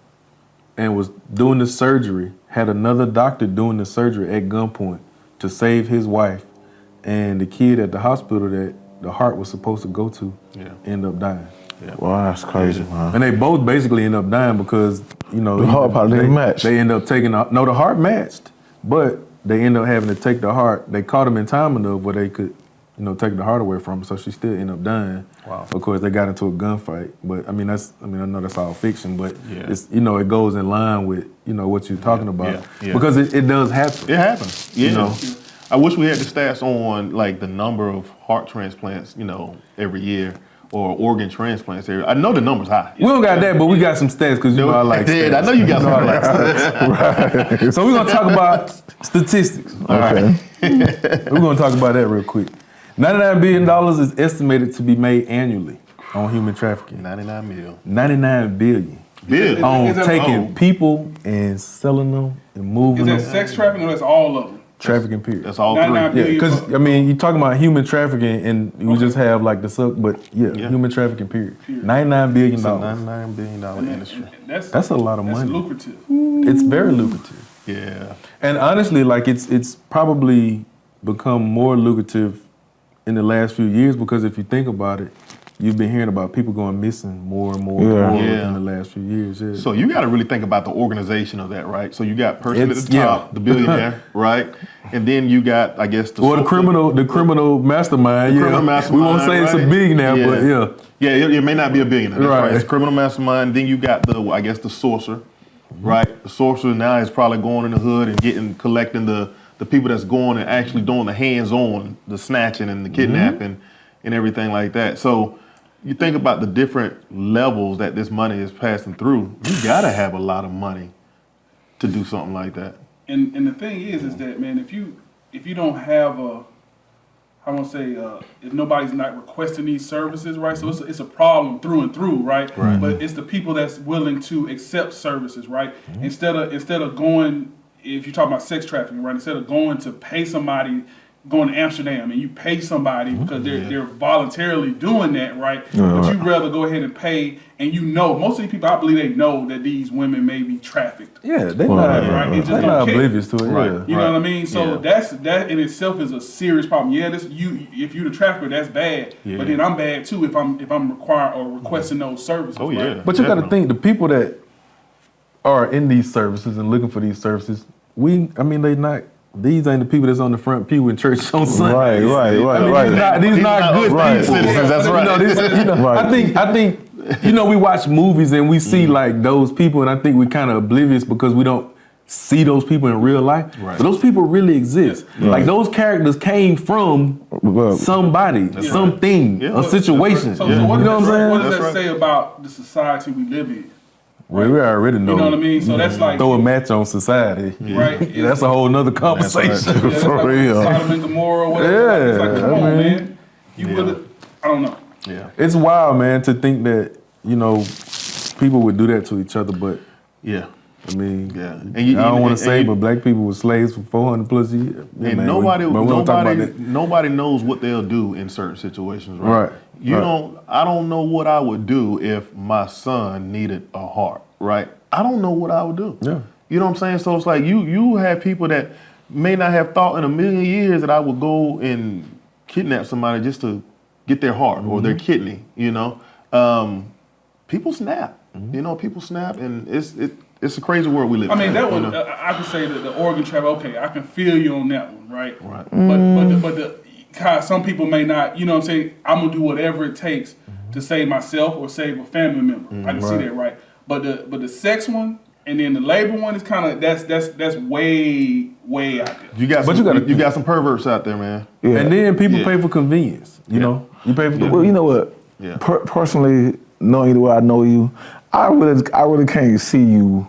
and was doing the surgery, had another doctor doing the surgery at gunpoint to save his wife and the kid at the hospital that the heart was supposed to go to ended up dying. Yeah. Wow, that's crazy, man. And they both basically end up dying because, the heart probably didn't match. They end up taking, the heart matched, but they end up having to take the heart. They caught him in time enough where they could, take the heart away from her, so she still ended up dying. Wow. Of course, they got into a gunfight, but I know that's all fiction, but it's, it goes in line with, what you're talking about. Yeah. Because it does happen. It happens. Yeah. I wish we had the stats on like the number of heart transplants, every year, or organ transplants every. I know the number's high. We don't got that, but we got some stats because I like stats. I know you got some stats. Right. So we're gonna talk about statistics. All right. We're gonna talk about that real quick. $99 billion is estimated to be made annually on human trafficking. 99 mil. 99 billion. Billion. On Is that taking people and selling them and moving Is that them. sex trafficking or that's all of them? Trafficking period. That's all 99 three. billion. Because, you're talking about human trafficking and we just have like the sub, but human trafficking period. $99 billion. It's a $99 billion industry. That's a lot of money. That's lucrative. It's very lucrative. Yeah. And honestly, like it's probably become more lucrative in the last few years because if you think about it, you've been hearing about people going missing more and more in the last few years. Yeah. So you got to really think about the organization of that, right? So you got person at the top, the billionaire, right? And then you got, I guess, the criminal mastermind. Criminal mastermind, we won't say it's a billionaire, but it may not be a billionaire. That's Right. right. It's a criminal mastermind. Then you got the sorcerer, right? The sorcerer now is probably going in the hood and collecting the people that's going and actually doing the hands-on, the snatching and the kidnapping and everything like that. So you think about the different levels that this money is passing through. You gotta have a lot of money to do something like that. And the thing is that, man, if you don't have if nobody's not requesting these services, right? So it's a problem through and through, right? But it's the people that's willing to accept services, right? Instead of going, if you're talking about sex trafficking, right? Instead of going to pay somebody, going to Amsterdam and you pay somebody because they're voluntarily doing that, right? But you'd rather go ahead and pay, and most of these people, I believe they know that these women may be trafficked. Yeah, they're not oblivious to it. Right. Yeah. You know what I mean? So that in itself is a serious problem. Yeah, if you're the trafficker, that's bad. Yeah. But then I'm bad too if I'm requiring or requesting those services. Oh, yeah. right? But you got to think the people that are in these services and looking for these services, they not. These ain't the people that's on the front pew in church on Sunday. Right. These not good people. Citizens, that's right. I think we watch movies and we see like those people, and I think we kind of oblivious because we don't see those people in real life. Right. But those people really exist. Right. Like those characters came from somebody, something, a situation. So you know what I'm saying? What does That's that say about the society we live in? Well, we already know. You know what I mean? So that's like throw a match on society. Right. That's a whole nother conversation. Yeah, that's For like real. Sodom and Gomorrah or whatever. Yeah, It's like, come I on, mean- man. You would have. I don't know. Yeah. It's wild, man, to think that, you know, people would do that to each other, but Yeah. I mean, Yeah. And I don't want to say, and but black people were slaves for 400 plus years. Yeah, And man, nobody, but we don't talk about that. nobody knows what they'll do in certain situations, right? Right, You right. don't. I don't know what I would do if my son needed a heart, right? I don't know what I would do. Yeah. You know what I'm saying? So it's like you have people that may not have thought in a million years that I would go and kidnap somebody just to get their heart or their kidney. You know, people snap. You know, people snap, and it's a crazy world we live in. I mean, that you one, know? I can say that the Oregon trap, okay, I can feel you on that one, right? Right. But God, some people may not, you know what I'm saying? I'm going to do whatever it takes to save myself or save a family member. I can see that, right? But the sex one and then the labor one is kind of, that's way out there. You got But some, you gotta- you got some perverts out there, man. Yeah. And then people Yeah. pay for convenience, you know? You pay for Well, you know what? Yeah. Personally, knowing the way I know you, I really can't see you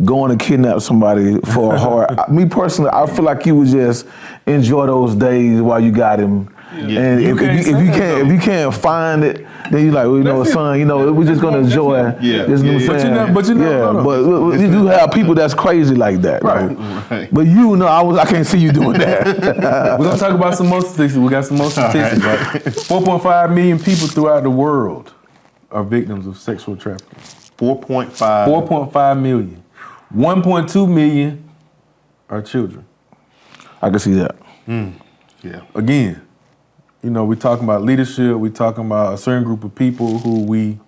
going to kidnap somebody for a heart. Me personally, I feel like you would just enjoy those days while you got him. Yeah. And You can't say that, if you can't find it, then you like, well, you know, That's it. son, you know, we're just gonna enjoy Yeah. this new Yeah, yeah. saying. But you know, yeah, no. but you do have people that's crazy like that, Right. though. Right. But you know, I can't see you doing that. We're going to talk about some more statistics. We got some more statistics. Right? 4.5 million people throughout the world are victims of sexual trafficking. 4.5. 4.5 million. 1.2 million are children. I can see that. Yeah. Again, you know, we're talking about leadership. We're talking about a certain group of people who we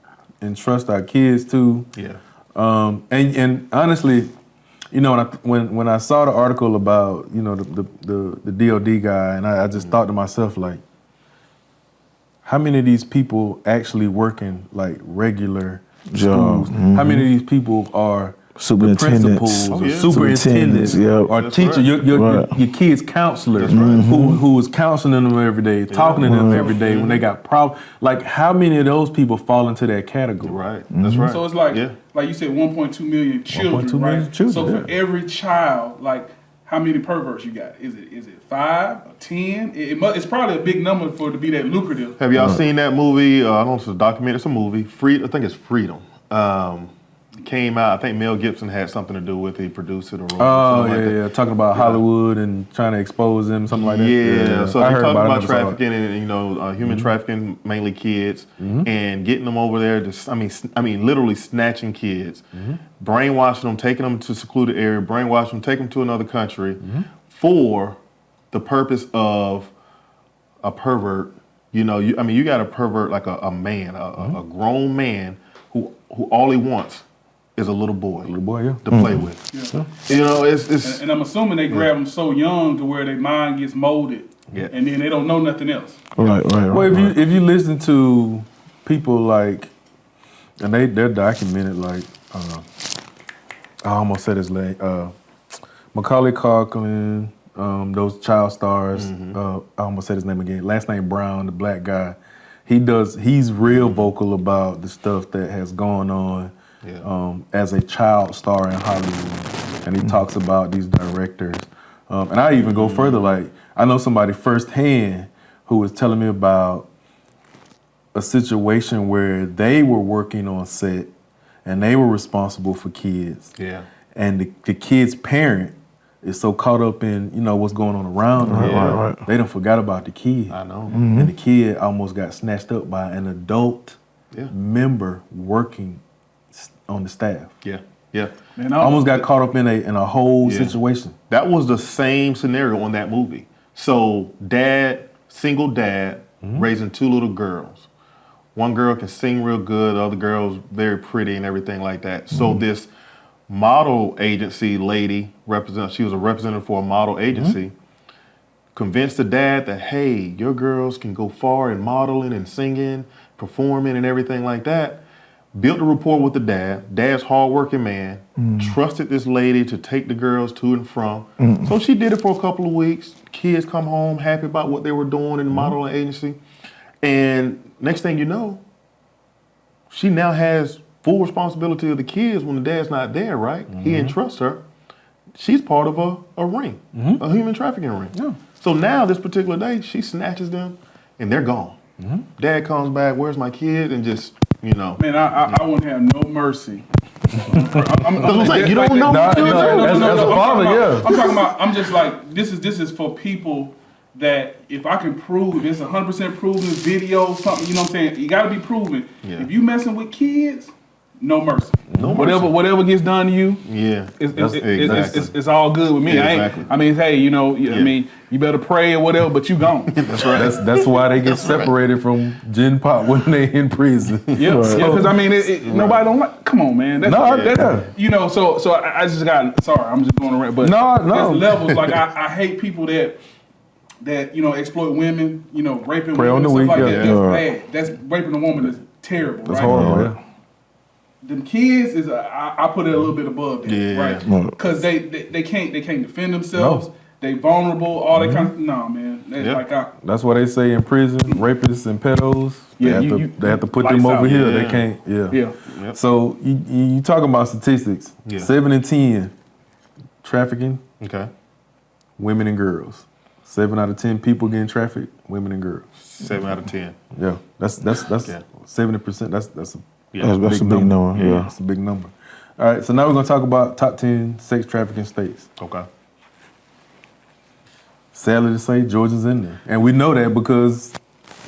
entrust our kids to. Yeah. And honestly, you know, when I saw the article about, you know, the DOD guy, and I just thought to myself, like, how many of these people actually working like regular Job. schools? How many of these people are the Superintendents. principals or yeah. superintendents Superintendents, yep. or That's teachers, right. your kids' counselors who is counseling them every day, talking to them every day when they got problems? Like, how many of those people fall into that category? Right. That's right. So it's like, yeah. like you said, 1.2 million children, 1.2 million right? children, so for yeah. every child, like, how many perverts you got? Is it 5 or 10? It's probably a big number for it to be that lucrative. Have y'all seen that movie? I don't know if it's a documentary. It's a movie. I think it's Freedom. Came out. I think Mel Gibson had something to do with it. He produced it or wrote it. Oh, something yeah, like that. yeah. Talking about Hollywood and trying to expose them, something like that. Yeah, so I they heard talk about it, about never saw it. trafficking and human trafficking, mainly kids, and getting them over there. I mean, literally snatching kids, brainwashing them, taking them to a secluded area, brainwashing them, taking them to another country, for the purpose of a pervert. You know, you got a pervert like a man, a grown man who all he wants is a little boy, yeah. to play with. Yeah. You know, it's And I'm assuming they grab them so young to where their mind gets molded, Yeah. and then they don't know nothing else. Right. Well, if you listen to people like, and they're documented like, I almost said his name, Macaulay Culkin, those child stars. I almost said his name again. Last name Brown, the black guy. He's real vocal about the stuff that has gone on as a child star in Hollywood, and he talks about these directors. And I even go further. Like, I know somebody firsthand who was telling me about a situation where they were working on set and they were responsible for kids. Yeah. And the kid's parent is so caught up in, what's going on around them. Right. They done forgot about the kid. I know. And the kid almost got snatched up by an adult Yeah. member working on the staff. Yeah. Man, Almost got caught up in a whole Yeah. situation. That was the same scenario on that movie. So single dad, raising two little girls. One girl can sing real good, the other girl's very pretty and everything like that. So this model agency lady, she was a representative for a model agency, convinced the dad that, hey, your girls can go far in modeling and singing, performing and everything like that. Built a rapport with the dad. Dad's hardworking man. Trusted this lady to take the girls to and from. So she did it for a couple of weeks. Kids come home happy about what they were doing in the modeling agency. And next thing you know, she now has full responsibility of the kids when the dad's not there, right? He entrusts her. She's part of a ring, a human trafficking ring. Yeah. So now this particular day, she snatches them and they're gone. Dad comes back, where's my kid? And just, you know. Man, I wouldn't have no mercy. I'm saying, you don't know. As a father, yeah. I'm talking about. I'm just like this is for people that if I can prove it's 100% proven video something. You know what I'm saying? You got to be proven. Yeah. If you messing with kids, no mercy. No mercy. Whatever gets done to you, Yeah. it's all good with me. Yeah, exactly. I mean, hey, you know, I mean, you better pray or whatever, but you gone. That's right. That's why they get separated from Gen Pop when they in prison. Yeah, because I mean, nobody don't like. Come on, man. That's, you know. So I just got. Sorry, I'm just going around. But No. there's levels. Like I hate people that you know exploit women. You know, raping Prey women on the and stuff weak, like yeah. that. That's bad. That's raping a woman is terrible. That's right? horrible, yeah. Them kids is I put it a little bit above that, Yeah. right? Because they can't defend themselves. No. They vulnerable. All that kind of man. Like That's why they say in prison, rapists and pedos, Yeah, they have to put lights them over out. here. Yeah. They can't, yeah. Yep. So you talking about statistics. Yeah. 7 in 10 trafficking, Okay. women and girls. 7 out of 10 people getting trafficked, women and girls. 7 out of 10. Yeah, that's Yeah. 70%. That's a That's a big number. Yeah. That's a big number. All right, so now we're gonna talk about top 10 sex trafficking states. Okay. Sadly to say, Georgia's in there, and we know that because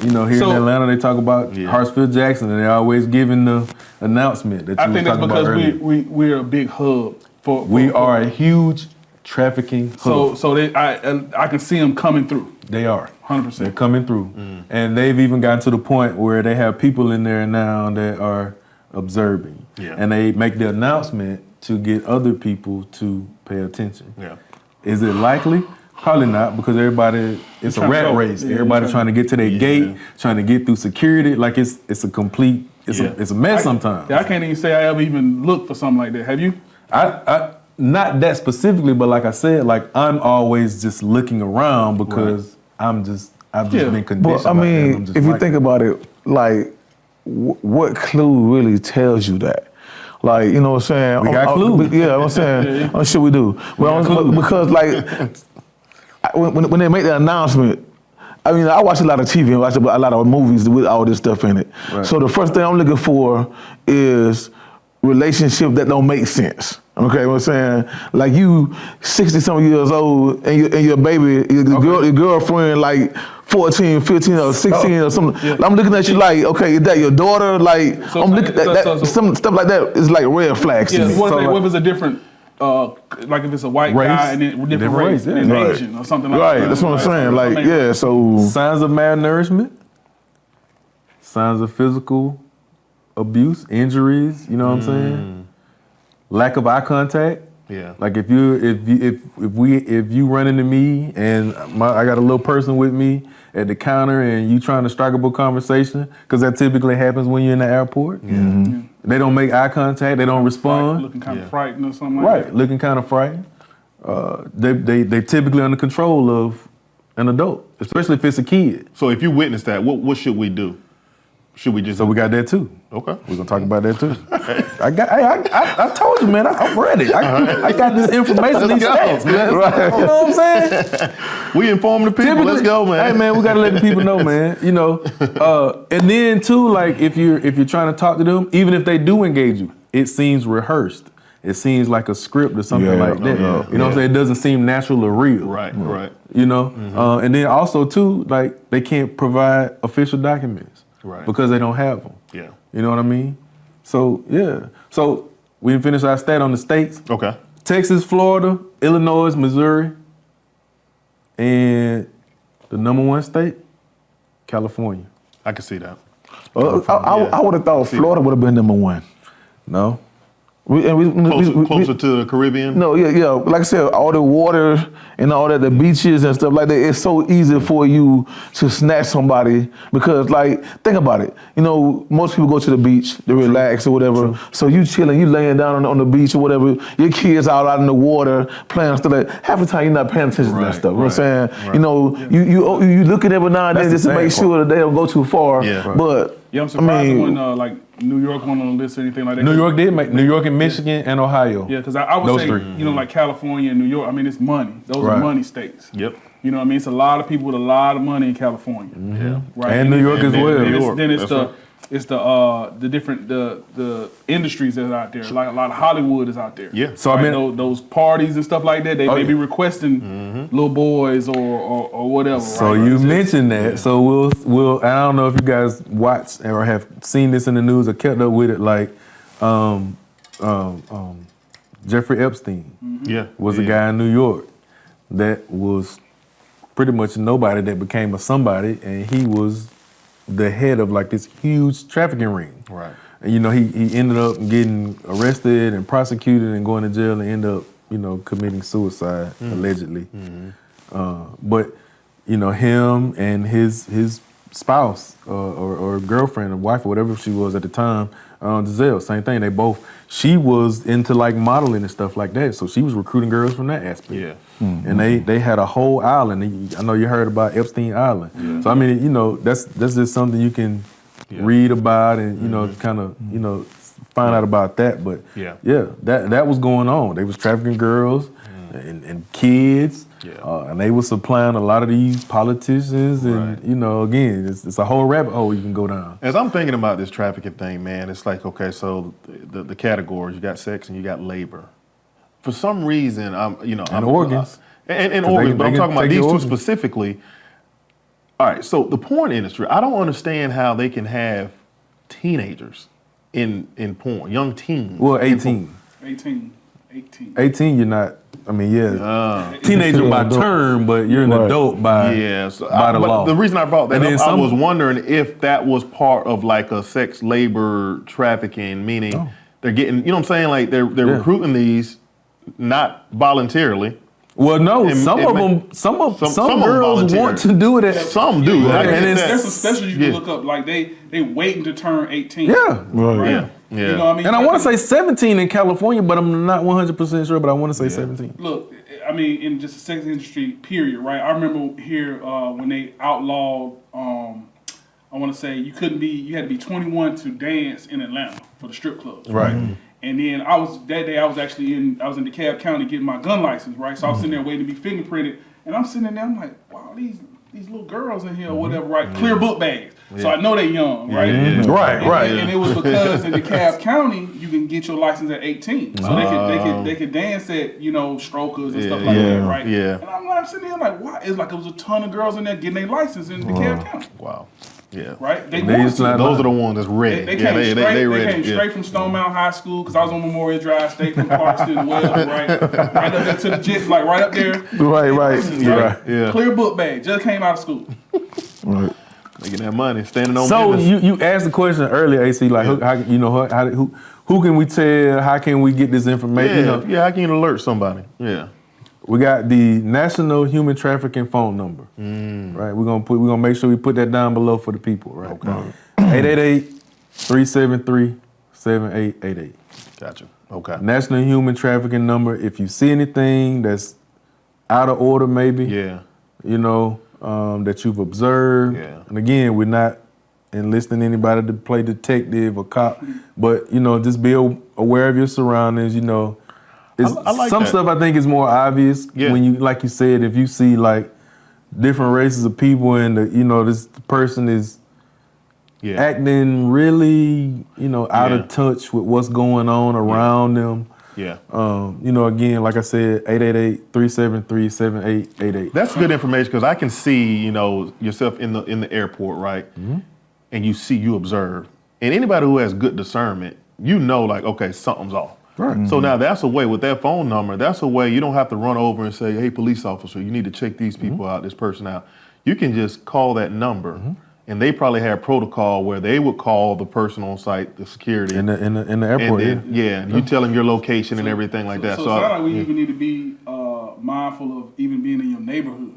here in Atlanta they talk about Hartsfield Jackson, and they're always giving the announcement that you I think were that's talking about because earlier. we're a big hub for We are a huge trafficking hub. So I can see them coming through. They are. 100%. They're coming through. And they've even gotten to the point where they have people in there now that are observing. Yeah. And they make the announcement to get other people to pay attention. Yeah. Is it likely? Probably not, because it's a Trying to rat go. race. Yeah, Everybody's trying to get to their gate, trying to get through security. Like it's a complete, it's a mess sometimes. I can't even say I ever even looked for something like that. Have you? I not that specifically, but like I said, like I'm always just looking around because I've just been conditioned. But I like that, and mean, I'm just if you like think about it, like, what clue really tells you that? Like, you know what I'm saying? We got clues. Yeah, I'm saying, I'm sure we do. Well, because like, when they make the announcement, I mean, I watch a lot of TV and watch a lot of movies with all this stuff in it. Right. So the first thing I'm looking for is relationship that don't make sense. Okay, what I'm saying? Like you 60-something years old and your baby, your girlfriend like 14, 15 or 16 or something. Yeah. I'm looking at you like, okay, is that your daughter? Like, So- I'm looking at some stuff like that is like red flags to Yeah. me. What if it's a different, like if it's a white Race. guy and then different race, and Right. Asian or something like Right, that? that's what I'm saying. Like, yeah, so signs of malnourishment, signs of physical abuse, injuries. You know what I'm saying? Lack of eye contact. Yeah. Like if you run into me and I got a little person with me at the counter and you trying to strike up a conversation, because that typically happens when you're in the airport. They don't make eye contact. They don't respond. Looking kind of frightened or something like Right, that. looking kind of frightened. They typically under control of an adult, especially if it's a kid. So if you witness that, what should we do? Should we just? So we got that too. Okay. We're gonna talk about that too. I told you, man. I'm ready. I got this information, these stats, man. Right. You know what I'm saying? We inform the people. Let's go, man. Hey, man, we gotta let the people know, man. You know, and then too, like if you're trying to talk to them, even if they do engage you, it seems rehearsed. It seems like a script or something like that. You know what I'm saying? It doesn't seem natural or real. Right. Right. You know, and then also too, like they can't provide official documents. Right. Because they don't have them. Yeah. You know what I mean? So, yeah. So, we didn't finish our stat on the states. Okay. Texas, Florida, Illinois, Missouri, and the number one state, California. I can see that. I would have thought Florida would have been number one. No? Closer to the Caribbean. No, yeah. Like I said, all the water and all that, the beaches and stuff like that, it's so easy for you to snatch somebody because, like, think about it. You know, most people go to the beach to relax or whatever. So you chilling, you laying down on the beach or whatever. Your kids out in the water playing stuff like that. Half the time you're not paying attention to that stuff. You know what I'm saying? You know, you looking every now and then just to make sure that they don't go too far. Yeah. But Yeah, I'm surprised when like New York went on the list or anything like that. New York did make New York and Michigan and Ohio. Yeah, because I would Those say, three. you know, like California and New York, I mean, it's money. Those are Right. money states. Yep. You know what I mean? It's a lot of people with a lot of money in California. Yeah. Right? And New York as then- well. New Then York. it's That's the right. it's the different the industries that are out there. Like a lot of Hollywood is out there. Yeah. So I Right? mean, those parties and stuff like that, they Oh, may be yeah. requesting little boys or whatever. so right? you It's- mentioned that. So we'll. I don't know if you guys watched or have seen this in the news or kept up with it. Like, Jeffrey Epstein Yeah. was a guy in New York that was pretty much nobody that became a somebody, and he was the head of like this huge trafficking ring. Right. And you know, he ended up getting arrested and prosecuted and going to jail and ended up, you know, committing suicide allegedly. But you know, him and his spouse or girlfriend or wife or whatever she was at the time, Giselle, same thing. She was into like modeling and stuff like that, so she was recruiting girls from that aspect. Yeah. And they had a whole island. I know you heard about Epstein Island. Yeah. So I mean, you know, that's just something you can read about and you know, kind of find out about that. But Yeah. that was going on. They was trafficking girls and kids, and they were supplying a lot of these politicians. And Right. you know, again, it's a whole rabbit hole you can go down. As I'm thinking about this trafficking thing, man, it's like, okay, so the categories, you got sex and you got labor. For some reason, And organs. And 'Cause organs, they but I'm can talking about take these your two organs. specifically. All right, so the porn industry, I don't understand how they can have teenagers in porn, young teens. Well, in 18. 18. 18, you're not. I mean, teenager You're by an adult. porn, but you're an Right. adult by Yeah, so by the but law. the reason I brought that And up, then I some- was wondering if that was part of like a sex labor trafficking, meaning they're getting, you know what I'm saying? Like they're recruiting these not voluntarily. Well, no, And- some and of ma- them, some some of 'em girls volunteer. want to do it. Some do. Right. I get And it's- that. There's some specials you can Yeah. look up. Like they waiting to turn 18. Yeah. Right. Yeah. Yeah. You know what I mean? And I want to say 17 in California, but I'm not 100% sure. But I want to say 17. Look, I mean, in just the sex industry, period, right? I remember here when they outlawed. I want to say you had to be 21 to dance in Atlanta for the strip clubs. Right. And then I was in DeKalb County getting my gun license, right? So I was sitting there waiting to be fingerprinted, and I'm sitting there, I'm like, wow, these little girls in here or whatever, right? Clear book bags. So I know they young, right? Yeah. Right, right. And it was because in DeKalb County you can get your license at 18, so they could dance at strokers and stuff like that, right? Yeah. And I'm sitting there like, why? It's like it was a ton of girls in there getting their license in DeKalb County, Wow. Yeah. right? They They wanted used to to. not- Those are the ones that's ready. They yeah, came straight. they They ready. came yeah. straight from Stone Mountain High School because I was on Memorial Drive, State from Clarkston, Wells, right up there to the jet, like right up there. Right. Right? Yeah. Clear book bag. Just came out of school. Right. Making that money, standing on So business. you asked the question earlier, AC, like who can we tell? How can we get this information? Yeah, You know, how can you alert somebody? Yeah. we got the National Human Trafficking phone number. Right. We're gonna make sure we put that down below for the people. Right. Okay. 888-373-7888. Gotcha. Okay. National Human Trafficking number. If you see anything that's out of order, maybe, Yeah. you know, that you've observed. Yeah. And again, we're not enlisting anybody to play detective or cop, but you know, just be aware of your surroundings. You know, I like some that. stuff I think is more obvious Yeah. when you, like you said, if you see like different races of people and this person is Yeah. acting really, you know, out Yeah. of touch with what's going on around them. Yeah. You know, again, like I said, 888-373-7888. That's good information because I can see, you know, yourself in the airport, right? And you observe. And anybody who has good discernment, you know, like, okay, something's off. Right. So now that's a way with that phone number. That's a way you don't have to run over and say, hey, police officer, you need to check these people out, this person out. You can just call that number. And they probably have protocol where they would call the person on site, the security. In the and airport, then, you tell them your location and everything like that. So it sounds like we even need to be mindful of even being in your neighborhood.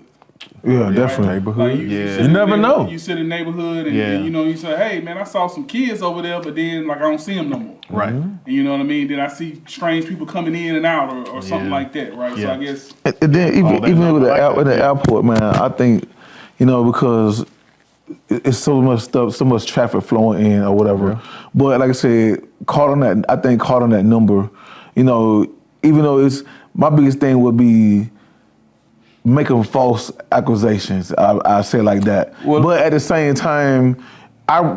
Yeah, definitely. Neighborhood. Like Yeah. sit You in never the know. You sit in the neighborhood and, Yeah. and, you know, you say, hey, man, I saw some kids over there, but then, like, I don't see them no more. Right. And you know what I mean? Then I see strange people coming in and out or something Yeah. like that, right? So Yeah. I guess... And then that even number, with I like in the that. airport, man, I think, you know, because it's so much stuff, so much traffic flowing in or whatever. Yeah. But like I said, caught on that. I think caught on that number. You know, even though it's my biggest thing would be making false accusations. I say it like that. Well, but at the same time,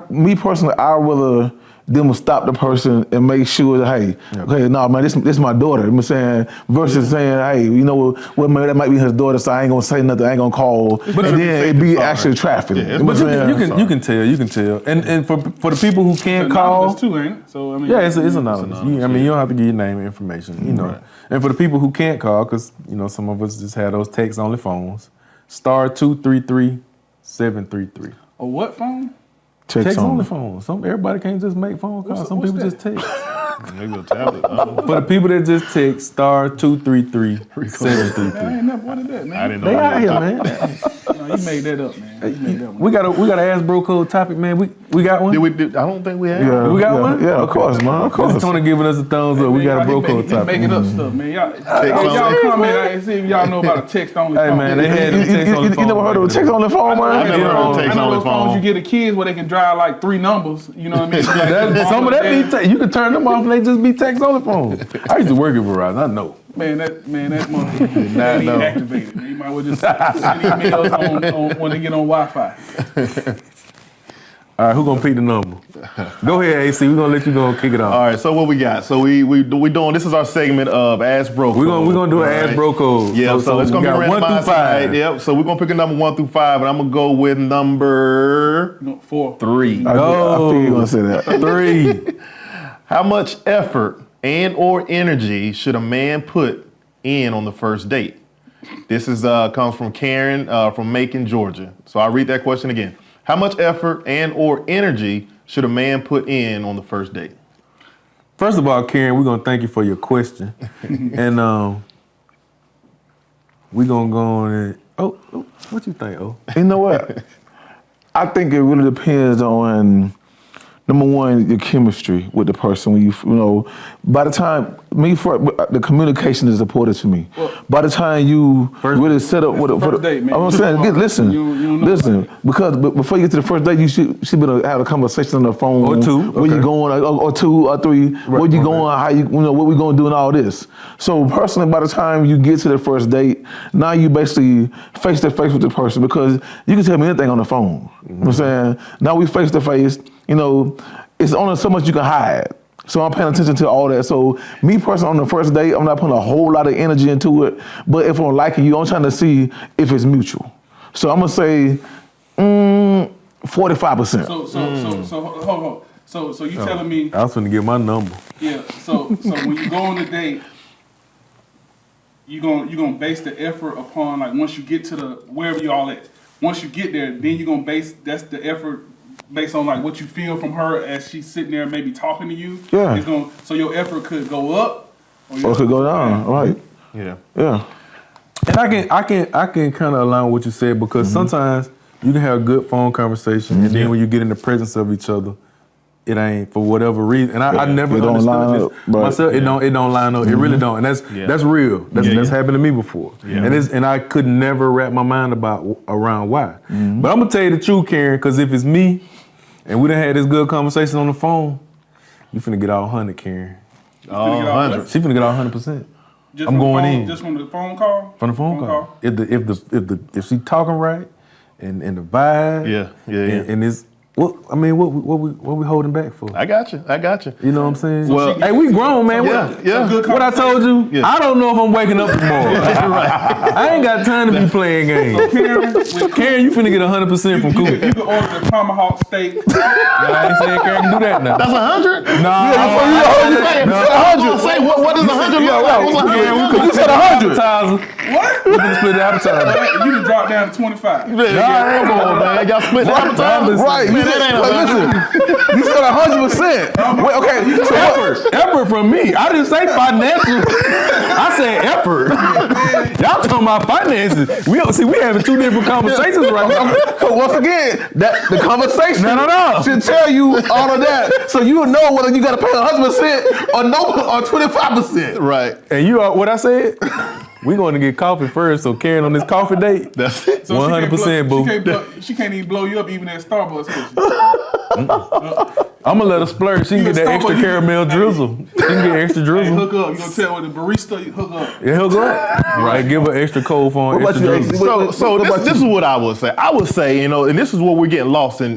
me personally, I rather them stop the person and make sure that, hey, okay, no, man, this my daughter. I'm saying, versus saying, hey, you know what, man, that might be his daughter, so I ain't gonna say nothing, I ain't gonna call. But and then it be actually trafficking. Yeah, but you can tell. And for the people who can't call, too, ain't it? So I mean, yeah, it's anonymous. I mean, you don't have to give your name and information, you know. Right. And for the people who can't call, because you know some of us just have those text only phones, *233-733. A what phone? Text only phones. Everybody can't just make phone calls. Some people just text. Maybe a tablet. For the people that just text *233-733. I ain't never wanted that, man. I didn't know. They that. out here, man. No, you made that up, man. You made that one. We got to ask bro code topic, man. We got one. I don't think we have. Yeah, We got one? Yeah, of course, man. Of course. This Tony giving us a thumbs up. We got a bro code He topic. making up stuff, man. Y'all only. comment and see if y'all know about a text only Hey phone. man, they had them text on the phone. You never heard of a text on the phone, man? I never heard of text I know on the those phones phone. you get the kids where they can dial like 3 numbers. You know what I mean? Some of that be you can turn them off and they just be text on the phone. I used to work at Verizon. I know. Man, that motherfucker ain't even activated. Man. You might well just send emails on when they get on Wi-Fi. All right, who gonna pick the number? Go ahead, AC. We're gonna let you go and kick it off. All right, so what we got? So we doing, this is our segment of Ask Bro Code. We're gonna do an All Ask Bro Code. Yeah, so it's gonna be we got 1 randomized through 5. tonight. Yep. So we're gonna pick a number 1 through 5, and I'm gonna go with number 4. 3. I figured you were gonna say that. 3. How much effort and or energy should a man put in on the first date? This is comes from Karen from Macon, Georgia. So I'll read that question again. How much effort and or energy should a man put in on the first date? First of all, Karen, we're gonna thank you for your question, and we're gonna go on and what you think? You know what? I think it really depends on, number one, your chemistry with the person. When you know, by the time the communication is important to me. By the time you really set up with first date, man. I'm saying, listen, because before you get to the first date, you should be able to have a conversation on the phone or 2, where you going, or 2 or 3, where you going, how you know what we going to do and all this. So personally, by the time you get to the first date, now you basically face to face with the person, because you can tell me anything on the phone. You know what I'm saying? Now we face to face. You know, it's only so much you can hide. So I'm paying attention to all that. So me personally, on the first date, I'm not putting a whole lot of energy into it. But if I'm liking you, I'm trying to see if it's mutual. So I'm gonna say 45%. So hold on. So you telling me? I was gonna give my number. Yeah. So when you go on the date, you gonna base the effort upon, like, once you get to the wherever you all at. Once you get there, then you're gonna base that's the effort based on like what you feel from her as she's sitting there maybe talking to you. Yeah. So your effort could go up Or it could go down, right? Yeah. Yeah. And I can kind of align with what you said, because sometimes you can have a good phone conversation, and then when you get in the presence of each other, it ain't, for whatever reason. And I never It don't line understood up, this right. myself. It don't line up. It really don't. And that's real. That's happened to me before. Yeah. And I could never wrap my mind around why. But I'm gonna tell you the truth, Karen, because if it's me and we done had this good conversation on the phone, you finna get all 100, Karen. All 100. She finna get all 100%. just I'm from the going phone, in. just from the phone call. From the phone call. If she talking right and the vibe. Yeah. And it's what we holding back for? I got you. You know what I'm saying? Well, hey, we grown, man. Yeah. What I told you, Yeah. I don't know if I'm waking up tomorrow. I ain't got time to be playing games. Karen, you finna get 100% from Coop. You can order the tomahawk steak. I ain't saying Karen can do that now. That's 100? Nah, Say what is 100 look like? What's 100? You said 100. appetizer. What? We finna split the appetizer. You can drop down to 25. Come on, man. Y'all split the appetizer? Right. Man, that ain't Listen, you said 100%. Wait, okay. So Effort from me. I didn't say financial. I said effort. Y'all talking about finances. We having 2 different conversations right now. So once again, that the conversation No. should tell you all of that, so you will know whether you got to pay 100% or 25%. Right. And you are what I said? We going to get coffee first, so Karen on this coffee date. That's it. So 100%, boo. She can't even blow you up even at Starbucks. I'm gonna let her splurge. She can get that extra caramel drizzle. She can get extra Hey, drizzle. hook up. You gonna tell her the barista? You hook up. Yeah, hook up. Right, give her extra cold phone, What extra about you, drizzle. Ace? So What about this you? is what I would say. I would say, and this is what we're getting lost in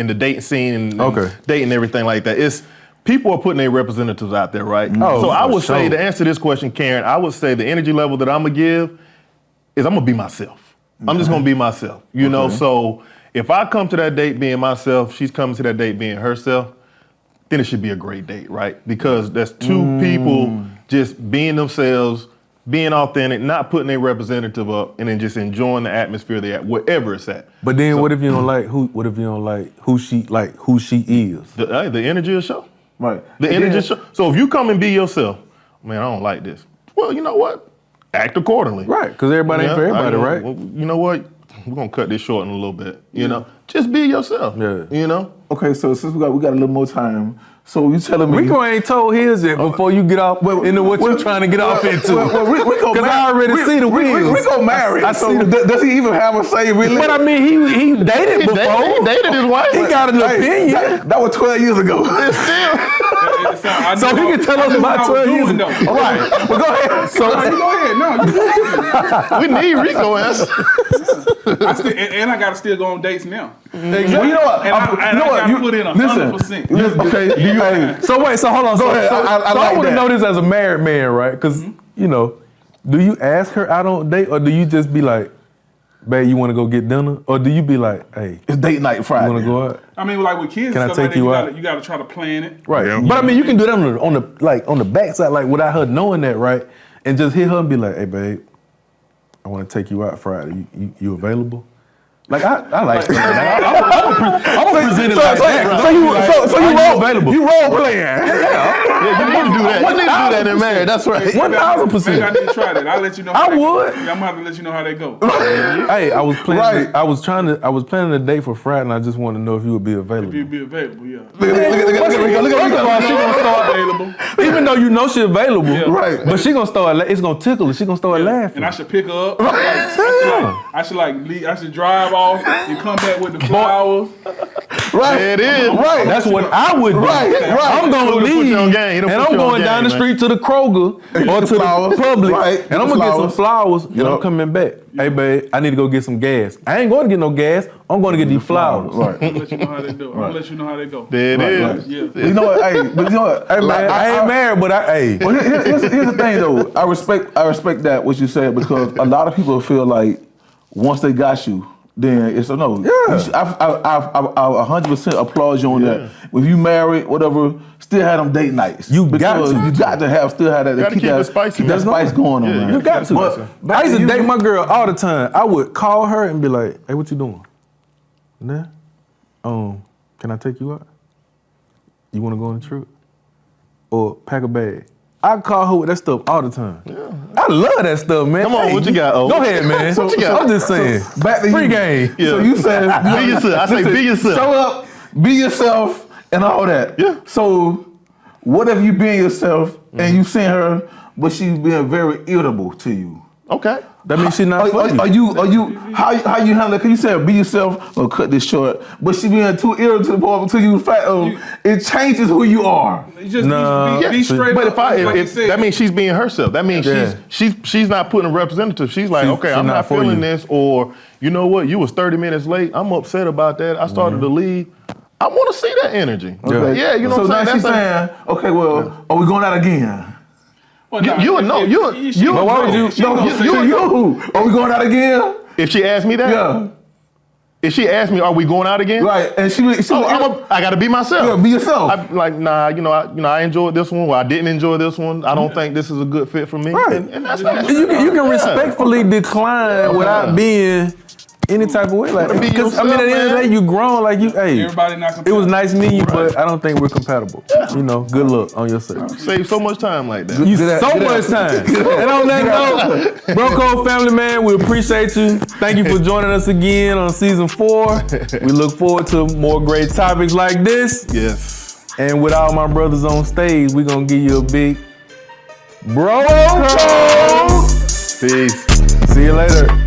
the dating scene and Okay. dating and everything like that. It's people are putting their representatives out there, right? Oh, so I for would say sure. to answer this question, Karen, I would say the energy level that I'm gonna give is I'm gonna be myself. I'm just gonna be myself. You know, so if I come to that date being myself, she's coming to that date being herself, then it should be a great date, right? Because that's two people just being themselves, being authentic, not putting their representative up, and then just enjoying the atmosphere they at, wherever it's at. But then, what if you don't like who? What if you don't like who she is? The energy of the show. Right. The And energy then- of the show. So if you come and be yourself, man, I don't like this. Well, you know what? Act accordingly. Right, because everybody ain't for everybody, right? Well, you know what? We're gonna cut this short in a little bit. You know, just be yourself. Yeah. You know. Okay, so since we got a little more time, so you telling me Rico ain't told his yet before you get off into what you're trying to get off into. Rico, Because I already see the wheels. Rico married. I so see the- does he even have a say really? But I mean, he dated He before. dated his wife. He got an opinion. That was 12 years ago. So he can tell us about 12 years ago. All right, well go ahead. So No, you go ahead. No, you We need Rico ass. and I gotta still go on dates now. Well, you know what? And I gotta put in 100%. Listen, okay, so hold on. Go ahead. I like want to that. know this as a married man, right? Because you know, do you ask her out on a date, or do you just be like, "Babe, you want to go get dinner," or do you be like, "Hey, it's date night you Friday. want to go out?" I mean, like with kids Can I and stuff take like you that, out? you gotta try to plan it. Right. But I mean, you can do that on the backside, like without her knowing that, right? And just hit her and be like, "Hey, babe, I want to take you out Friday. You available?" Like I like that. I'm gonna present it like that. So you Are role available? You role playing. Yeah, you need to do that. You need to do that in marriage. That's right. 1000%. Maybe I need to try that. I'll let you know. I how that go. would. Yeah, I'm gonna have to let you know how they go. Hey, I was planning. Right. I was planning a date for Friday, and I just wanted to know if you would be available. If you be available, yeah. Look at She gonna start Available. even though you know she available, Yeah. Right. But she gonna start. It's gonna tickle her. She gonna start laughing. And I should pick her up. I should leave, I should drive off and come back with the flowers. Right. It is. Right. That's what I would do. Right. I'm gonna He'll put you leave, on game. He'll and put I'm you on going down game, the man. street to the Kroger or to flowers. the Publix, Right. and I'm gonna get some flowers, and I'm Yup. coming back. Hey, babe, I need to go get some gas. I ain't going to get no gas. I'm going to get these flowers. Right. I'm gonna let you know how they do. I'm gonna let you know how they go. There it is. Yeah. You know what? Hey, but you know what? Hey, man, I ain't married, but hey. Well, here's the thing though. I respect that what you said because a lot of people feel like once they got you, then it's a no. Yeah. I 100% applaud you on that. If you married, whatever, still have them date nights. You got Because to. You got to still have that. Gotta keep it spicy, Keep that man. spice going on, Yeah, man. You got to. But I used to you- date my girl all the time. I would call her and be like, "Hey, what you doing? Nah. Can I take you out? You want to go on a trip? Or pack a bag?" I call her with that stuff all the time. Yeah. I love that stuff, man. Come on, what you got, O? Go ahead, man. What you got? I'm just saying. Back to Free you. game. Yeah. So you said Be yourself. I say be yourself. Show up, be yourself, and all that. Yeah. So what if you being yourself and you seen her, but she's being very irritable to you? Okay. That means she's not for you. Are you how you handle it? Cause you said be yourself or cut this short, but she being too irritable to the point until you it changes who you are. Just No. be straight But up. if like you if said. that means she's being herself. That means Yeah. she's not putting a representative. She's like, She's- okay, she's I'm not not for feeling you. this, or you know what, you was 30 minutes late. I'm upset about that. I started to leave. I want to see that energy. Okay. Yeah, you know so what I'm now saying? she's saying, okay, well, are we going out again? Well, you would know. You But why would you? Are we going out again? If she asked me that, Yeah. if she asked me, are we going out again? Right. And she I got to be myself. yeah, be yourself. I'm like, nah, I enjoyed this one. Well, I didn't enjoy this one. I don't think this is a good fit for me. Right. And that's that. You can respectfully decline without being any type of way. Like, Be because I mean, at the end of the yourself, day, you grown. Like you, hey, Everybody not it was compatible. nice meeting you, but I don't think we're compatible. You know, good luck on yourself. Save so much time like that. You Get so out. much time. And on that note, Broco family man, we appreciate you. Thank you for joining us again on season 4. We look forward to more great topics like this. Yes. And with all my brothers on stage, we're gonna give you a big bro. Peace. See you later.